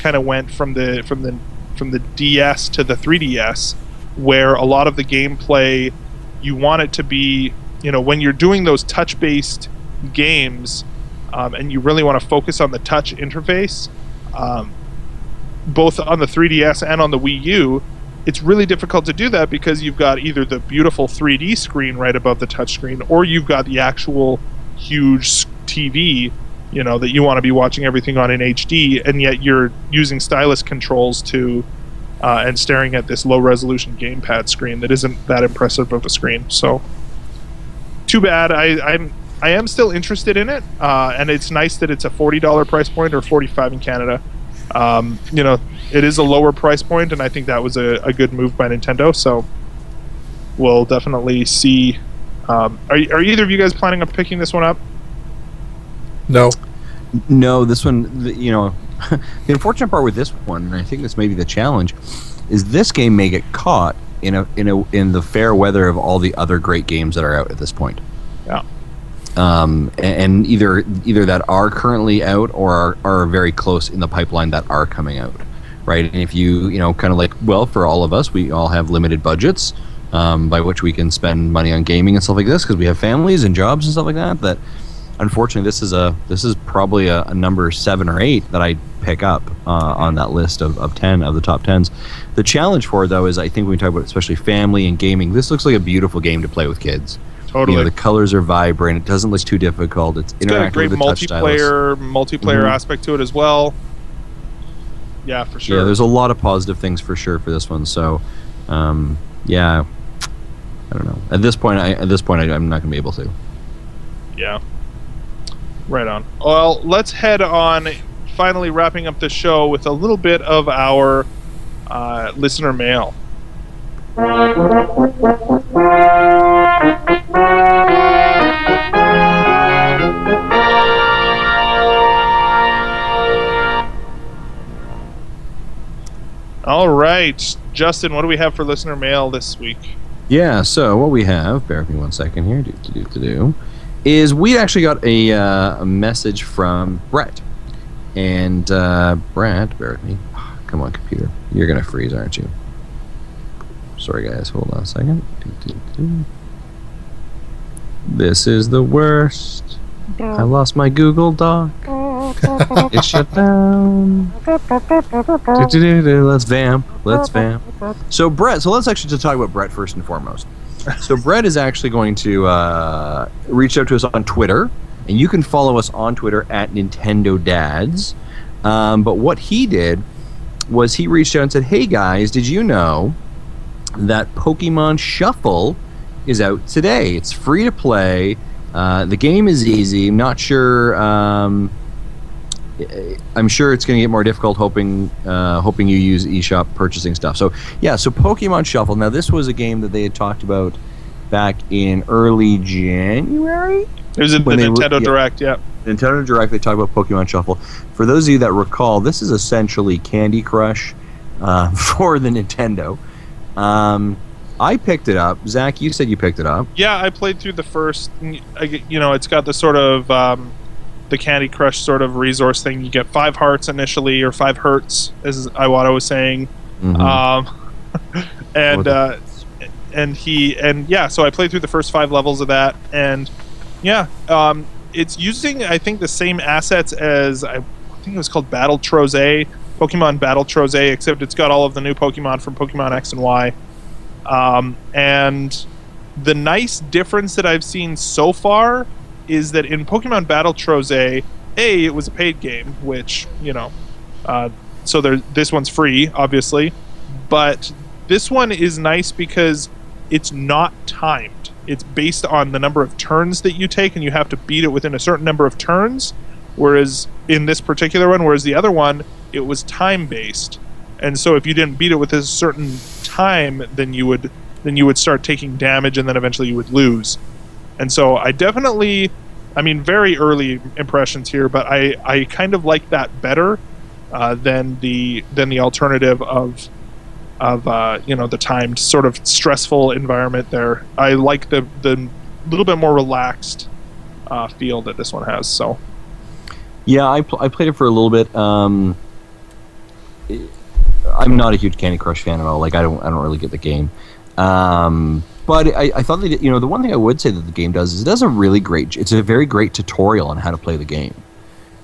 kind of went from the DS to the 3DS, where a lot of the gameplay, you want it to be, when you're doing those touch-based games, and you really want to focus on the touch interface, both on the 3DS and on the Wii U, it's really difficult to do that because you've got either the beautiful 3D screen right above the touchscreen, or you've got the actual huge TV, that you want to be watching everything on in HD, and yet you're using stylus controls to and staring at this low resolution gamepad screen that isn't that impressive of a screen. So too bad. I am still interested in it, and it's nice that it's a $40 price point, or $45 in Canada. It is a lower price point, and I think that was a good move by Nintendo. So we'll definitely see. Are either of you guys planning on picking this one up? No, this one, the unfortunate part with this one, and I think this may be the challenge, is this game may get caught in the fair weather of all the other great games that are out at this point. Yeah. And either that are currently out or are very close in the pipeline that are coming out, right? And if you kind of like, well, for all of us, we all have limited budgets by which we can spend money on gaming and stuff like this because we have families and jobs and stuff like that. That unfortunately, this is probably a number 7 or 8 that I pick up on that list of 10 of the top 10s. The challenge for it, though, is I think when we talk about especially family and gaming, this looks like a beautiful game to play with kids. Totally. The colors are vibrant. It doesn't look too difficult. It's interactive got a great with the touch stylus. multiplayer aspect to it as well. Yeah, for sure. Yeah, there's a lot of positive things for sure for this one. So, yeah, I don't know. At this point, I'm not going to be able to. Yeah. Right on. Well, let's head on. Finally, wrapping up the show with a little bit of our listener mail. All right, Justin, what do we have for listener mail this week? Yeah, so what we have, bear with me one second here, is we actually got a message from Brett. And Brett, bear with me. Come on, computer. You're going to freeze, aren't you? Sorry, guys. Hold on a second. This is the worst. I lost my Google Doc. It's shut down. Let's vamp. So Brett, let's actually just talk about Brett first and foremost. So Brett is actually going to reach out to us on Twitter, and you can follow us on Twitter at Nintendo Dads. But what he did was he reached out and said, "Hey guys, did you know that Pokemon Shuffle is out today? It's free to play. The game is easy. I'm not sure. I'm sure it's going to get more difficult. Hoping you use eShop purchasing stuff. So yeah, so Pokemon Shuffle. Now this was a game that they had talked about back in early January. It was in the Nintendo Direct. Yeah. Nintendo Direct. They talked about Pokemon Shuffle. For those of you that recall, this is essentially Candy Crush for the Nintendo. I picked it up. Zach, you said you picked it up. Yeah, I played through the first. It's got the sort of the Candy Crush sort of resource thing. You get 5 hearts initially, or 5 hertz, as Iwata was saying. Mm-hmm. So I played through the first 5 levels of that, and it's using, I think, the same assets as I think it was called Battle Troze, Pokemon Battle Troze, except it's got all of the new Pokemon from Pokemon X and Y. And the nice difference that I've seen so far is that in Pokemon Battle Troze, it was a paid game, which, so this one's free, obviously. But this one is nice because it's not timed. It's based on the number of turns that you take, and you have to beat it within a certain number of turns. Whereas in this particular one, the other one, it was time-based. And so if you didn't beat it with a certain time, then you would start taking damage, and then eventually you would lose. And so I definitely, very early impressions here, but I kind of like that better than the alternative of the timed sort of stressful environment there. I like the little bit more relaxed feel that this one has. So yeah, I played it for a little bit. I'm not a huge Candy Crush fan at all. Like I don't really get the game. But I thought that the one thing I would say that the game does is it's a very great tutorial on how to play the game.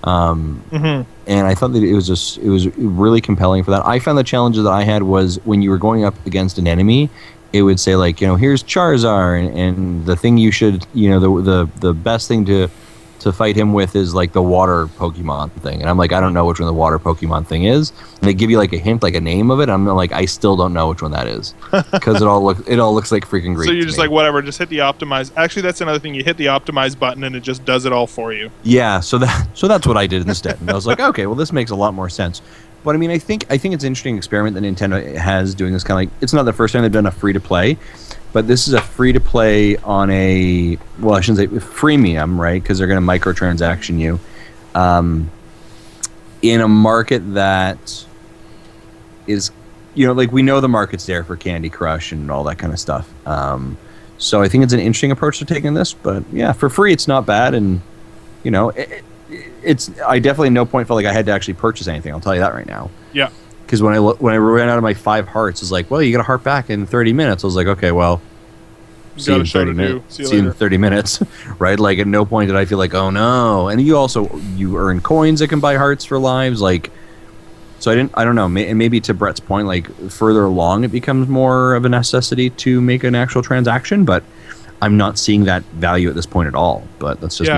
And I thought that it was really compelling for that. I found the challenges that I had was when you were going up against an enemy, it would say like, here's Charizard, and the thing you should, the best thing to to fight him with is like the water Pokemon thing, and I'm like, I don't know which one the water Pokemon thing is. And they give you like a hint, like a name of it. I'm like, I still don't know which one that is because it all looks like freaking Greek. So you're to just me. like, whatever, just hit the optimize. Actually, that's another thing. You hit the optimize button and it just does it all for you. Yeah, so that's what I did instead. And I was like, okay, well, this makes a lot more sense. But I mean, I think it's an interesting experiment that Nintendo has doing this kind of like, it's not the first time they've done a free to play, but this is a free to play on a, well, I shouldn't say freemium, right? Because they're going to microtransaction you in a market that is, like we know the market's there for Candy Crush and all that kind of stuff. So I think it's an interesting approach to taking this, but yeah, for free, it's not bad. And, I definitely at no point felt like I had to actually purchase anything. I'll tell you that right now. Yeah. Because when I ran out of my 5 hearts, it's like, well, you get a heart back in 30 minutes. I was like, okay, well, see you in 30 minutes. See you in 30 minutes, right? Like at no point did I feel like, oh no. And you earn coins that can buy hearts for lives, like. So I don't know. And maybe to Brett's point, like further along, it becomes more of a necessity to make an actual transaction. But I'm not seeing that value at this point at all. But that's just me.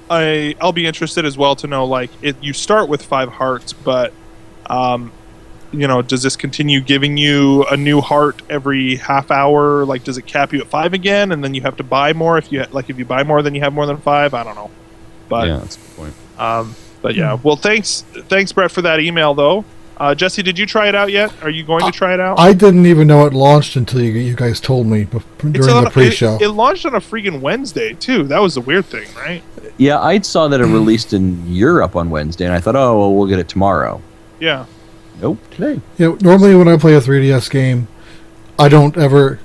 And I'll be interested as well to know, like, you start with 5 hearts, but does this continue giving you a new heart every half hour? Like, does it cap you at 5 again, and then you have to buy more if you buy more than you have more than 5? I don't know. But yeah, that's a good point. But yeah, well, thanks, Brett, for that email though. Jesse, did you try it out yet? Are you going to try it out? I didn't even know it launched until you guys told me during the pre-show. It launched on a freaking Wednesday too. That was the weird thing, right? Yeah, I saw that it released in Europe on Wednesday, and I thought, oh, well, we'll get it tomorrow. Yeah. Nope, today. Normally when I play a 3DS game, I don't ever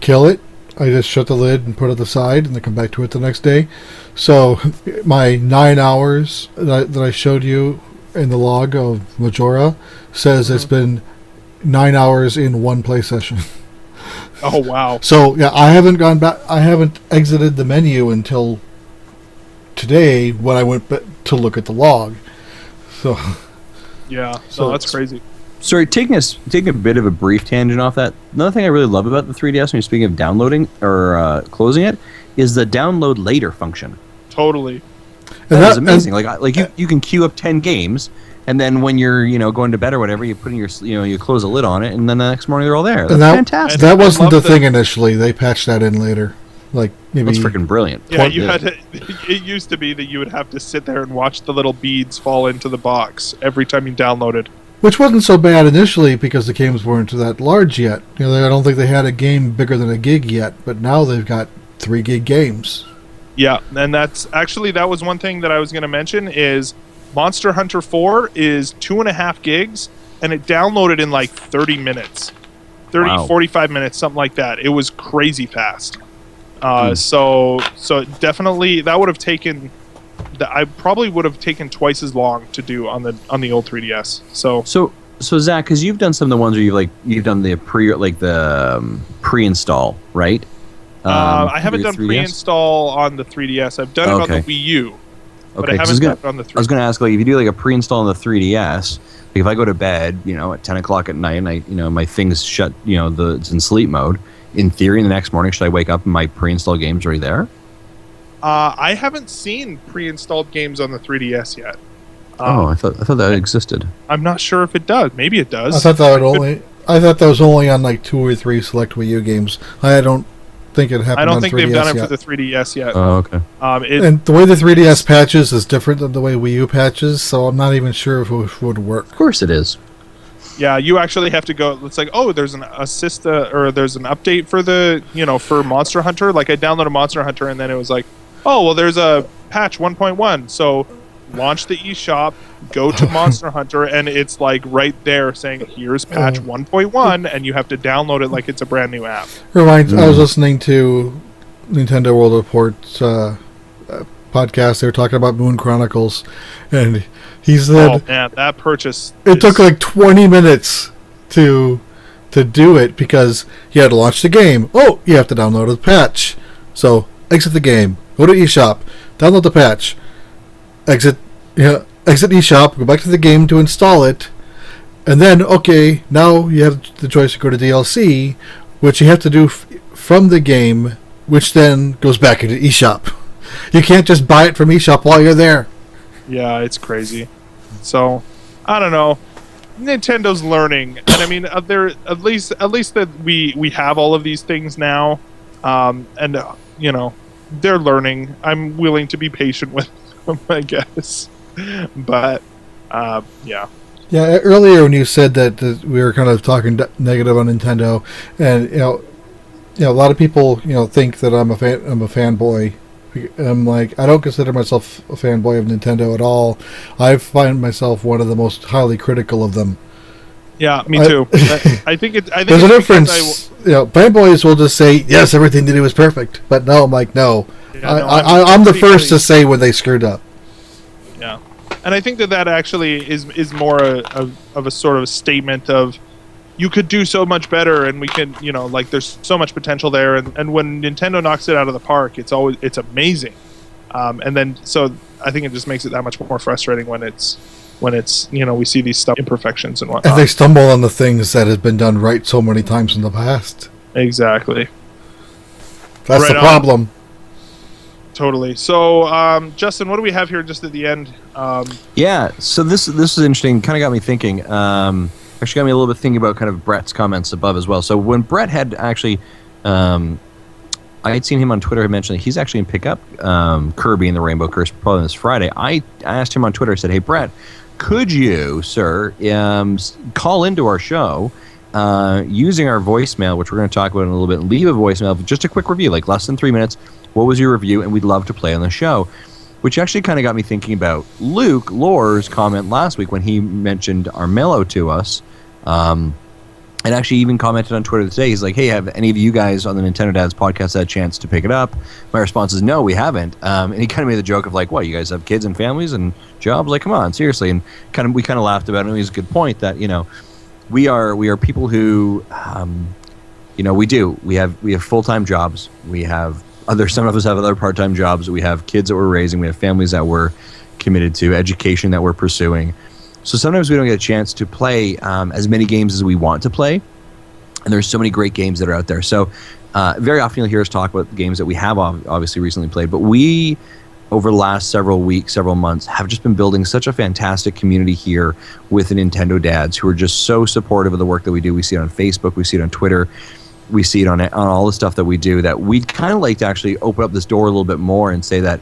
kill it. I just shut the lid and put it aside, and then come back to it the next day. So my 9 hours that I showed you in the log of Majora says it's been 9 hours in one play session. Oh wow! So yeah, I haven't gone back. I haven't exited the menu until today when I went to look at the log. So yeah, so that's crazy. Sorry, taking a bit of a brief tangent off that. Another thing I really love about the 3DS when you're speaking of downloading or closing it is the download later function. Totally. That is amazing. You can queue up 10 games, and then when you're going to bed or whatever, you put in you close a lid on it, and then the next morning they're all there. That's fantastic. That wasn't the thing initially. They patched that in later. Like maybe that's freaking brilliant. Yeah, it used to be that you would have to sit there and watch the little beads fall into the box every time you downloaded. Which wasn't so bad initially because the games weren't that large yet. I don't think they had a game bigger than a gig yet, but now they've got 3 gig games. Yeah, and that was one thing that I was going to mention is Monster Hunter 4 is 2.5 gigs, and it downloaded in like 30 minutes. 45 minutes, something like that. It was crazy fast. So definitely that would have taken... I probably would have taken twice as long to do on the old 3DS. So Zach, because you've done some of the ones where you've done the pre-install, right? I haven't done 3DS? Pre-install on the 3DS. I've done it on the Wii U, but I haven't done it on the 3DS. I was going to ask, if you do a pre-install on the 3DS, if I go to bed, at 10 o'clock at night, and my thing's shut, it's in sleep mode. In theory, the next morning, should I wake up and my pre-install game's already there? I haven't seen pre-installed games on the 3DS yet. I thought that existed. I'm not sure if it does. Maybe it does. I thought that was only on 2 or 3 select Wii U games. I don't think it happened. I don't on think 3DS they've done it yet. for the 3DS yet. Oh, okay. And the way the 3DS patches is different than the way Wii U patches, so I'm not even sure if it would work. Of course it is. Yeah, you actually have to go. It's like, there's an assist or there's an update for the for Monster Hunter. Like I downloaded Monster Hunter and then it was like, there's a patch 1.1. So launch the eShop, go to Monster Hunter, and it's like right there saying, here's patch 1.1, and you have to download it like it's a brand new app. I was listening to Nintendo World Report's podcast. They were talking about Moon Chronicles, and he said, "Oh man, that purchase! It took like 20 minutes to do it because you had to launch the game. Oh, you have to download the patch. So exit the game, go to eShop, download the patch, exit eShop, go back to the game to install it, and then now you have the choice to go to DLC, which you have to do from the game, which then goes back into eShop." You can't just buy it from eShop while you're there. Yeah, it's crazy. So, I don't know. Nintendo's learning, and I mean, they're at least that we have all of these things now, and you know, they're learning. I'm willing to be patient with them, I guess. But yeah. Yeah, earlier when you said that we were kind of talking negative on Nintendo, and you know, a lot of people think that I'm a fanboy. I'm like, I don't consider myself a fanboy of Nintendo at all. I find myself one of the most highly critical of them. Yeah, me too. I think there's a difference. Fanboys will just say yes, everything they do is perfect, but no, I'm like, no. Yeah, I'm the first to say when they screwed up. Yeah, and I think that actually is more of a sort of a statement of, you could do so much better, and we can, like, there's so much potential there, and when Nintendo knocks it out of the park, it's amazing, and then so I think it just makes it that much more frustrating when it's we see these imperfections and whatnot. And they stumble on the things that have been done right so many times in the past. Exactly. That's right, the problem. Totally. So, Justin, what do we have here just at the end? Yeah. So this is interesting. Kind of got me thinking. Actually got me a little bit thinking about kind of Brett's comments above as well. So when Brett had actually, I had seen him on Twitter mention that he's actually in pickup Kirby and the Rainbow Curse probably this Friday. I asked him on Twitter, I said, hey, Brett, could you, sir, call into our show using our voicemail, which we're going to talk about in a little bit, and leave a voicemail, just a quick review, like less than 3 minutes. What was your review? And we'd love to play on the show. Which actually kind of got me thinking about Luke Lore's comment last week when he mentioned Armello to us. And actually even commented on Twitter today. He's like, hey, have any of you guys on the Nintendo Dads podcast had a chance to pick it up? My response is, no, we haven't. And he kind of made the joke of like, what, you guys have kids and families and jobs? Like, come on, seriously. And we kind of laughed about it. And it was a good point that, we are people who, we have full-time jobs. We have some of us have other part-time jobs. We have kids that we're raising. We have families that we're committed to, education that we're pursuing. So sometimes we don't get a chance to play as many games as we want to play. And there's so many great games that are out there. So very often you'll hear us talk about games that we have obviously recently played. But we, over the last several weeks, several months, have just been building such a fantastic community here with the Nintendo Dads who are just so supportive of the work that we do. We see it on Facebook. We see it on Twitter. We see it on all the stuff that we do, that we'd kind of like to actually open up this door a little bit more and say that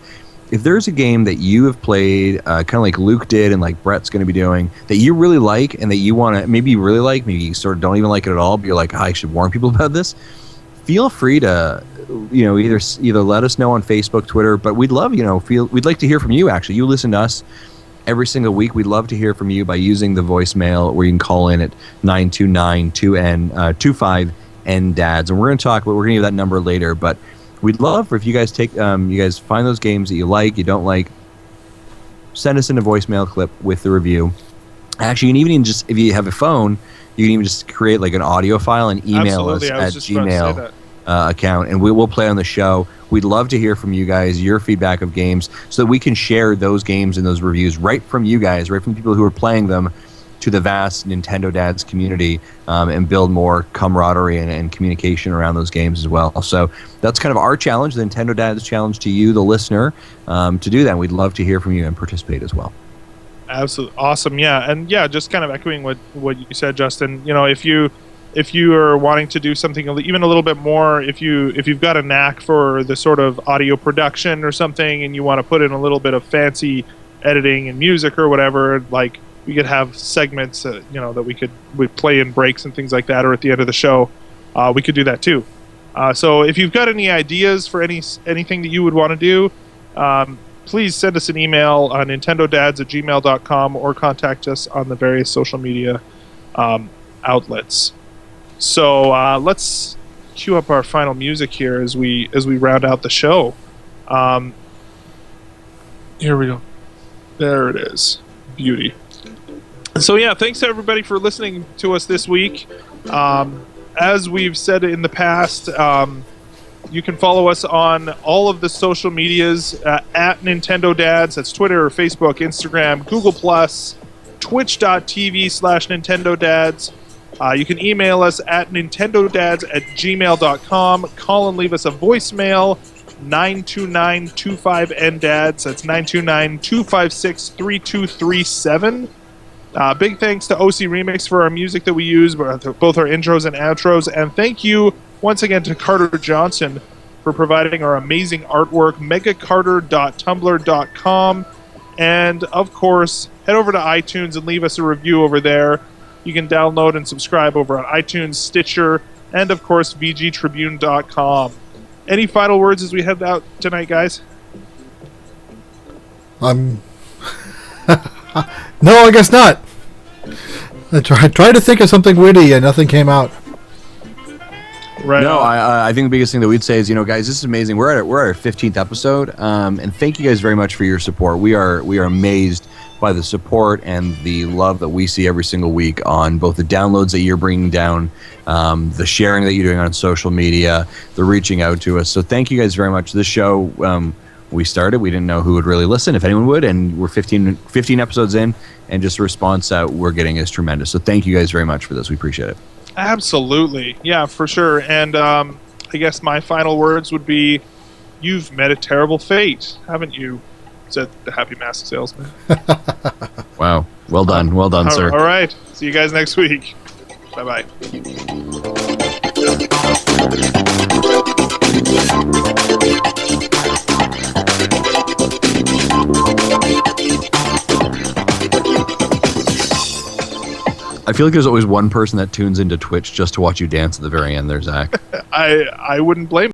if there's a game that you have played, kind of like Luke did and like Brett's going to be doing, that you really like and that you want to, maybe you really like, maybe you sort of don't even like it at all, but you're like, I should warn people about this, feel free to, either let us know on Facebook, Twitter, but we'd love, we'd like to hear from you actually. You listen to us every single week. We'd love to hear from you by using the voicemail where you can call in at 929-25 and dads, and we're going to talk, but we're going to give that number later. But we'd love for if you guys you guys find those games that you like, you don't like, send us in a voicemail clip with the review. Actually, you can even just, if you have a phone, you can even just create like an audio file and email us at Gmail account, and we will play on the show. We'd love to hear from you guys, your feedback of games, so that we can share those games and those reviews right from you guys, right from people who are playing them, to the vast Nintendo Dads community, and build more camaraderie and communication around those games as well. So that's kind of our challenge, the Nintendo Dads challenge to you, the listener, to do that. We'd love to hear from you and participate as well. Absolutely awesome, yeah, and yeah, just kind of echoing what you said, Justin. If you are wanting to do something even a little bit more, if you've got a knack for the sort of audio production or something, and you want to put in a little bit of fancy editing and music or whatever, like, we could have segments, that we'd play in breaks and things like that, or at the end of the show, we could do that too. So if you've got any ideas for anything that you would want to do, please send us an email on nintendodads@gmail.com or contact us on the various social media outlets. So let's cue up our final music here as we round out the show. Here we go. There it is. Beauty. So yeah, thanks to everybody for listening to us this week. As we've said in the past, you can follow us on all of the social medias at Nintendo Dads. That's Twitter, Facebook, Instagram, Google+, twitch.tv/Nintendo Dads. You can email us at nintendodads@gmail.com. Call and leave us a voicemail. 929-25-NDADS. That's 929-256-3237. Big thanks to OC Remix for our music that we use, both our intros and outros. And thank you once again to Carter Johnson for providing our amazing artwork, megacarter.tumblr.com. And, of course, head over to iTunes and leave us a review over there. You can download and subscribe over on iTunes, Stitcher, and, of course, vgtribune.com. Any final words as we head out tonight, guys? No, I guess not. I tried to think of something witty and nothing came out. Right. No, I think the biggest thing that we'd say is, guys, this is amazing. We're at our 15th episode, and thank you guys very much for your support. We are amazed by the support and the love that we see every single week on both the downloads that you're bringing down, the sharing that you're doing on social media, the reaching out to us. So thank you guys very much. This show, we started, we didn't know who would really listen, if anyone would, and we're 15 episodes in, and just the response that we're getting is tremendous. So thank you guys very much for this. We appreciate it. Absolutely. Yeah, for sure. And I guess my final words would be, you've met a terrible fate, haven't you? Said the Happy Mask Salesman. Wow. Well done. Well done, sir. All right. See you guys next week. Bye-bye. I feel like there's always one person that tunes into Twitch just to watch you dance at the very end there, Zach. I wouldn't blame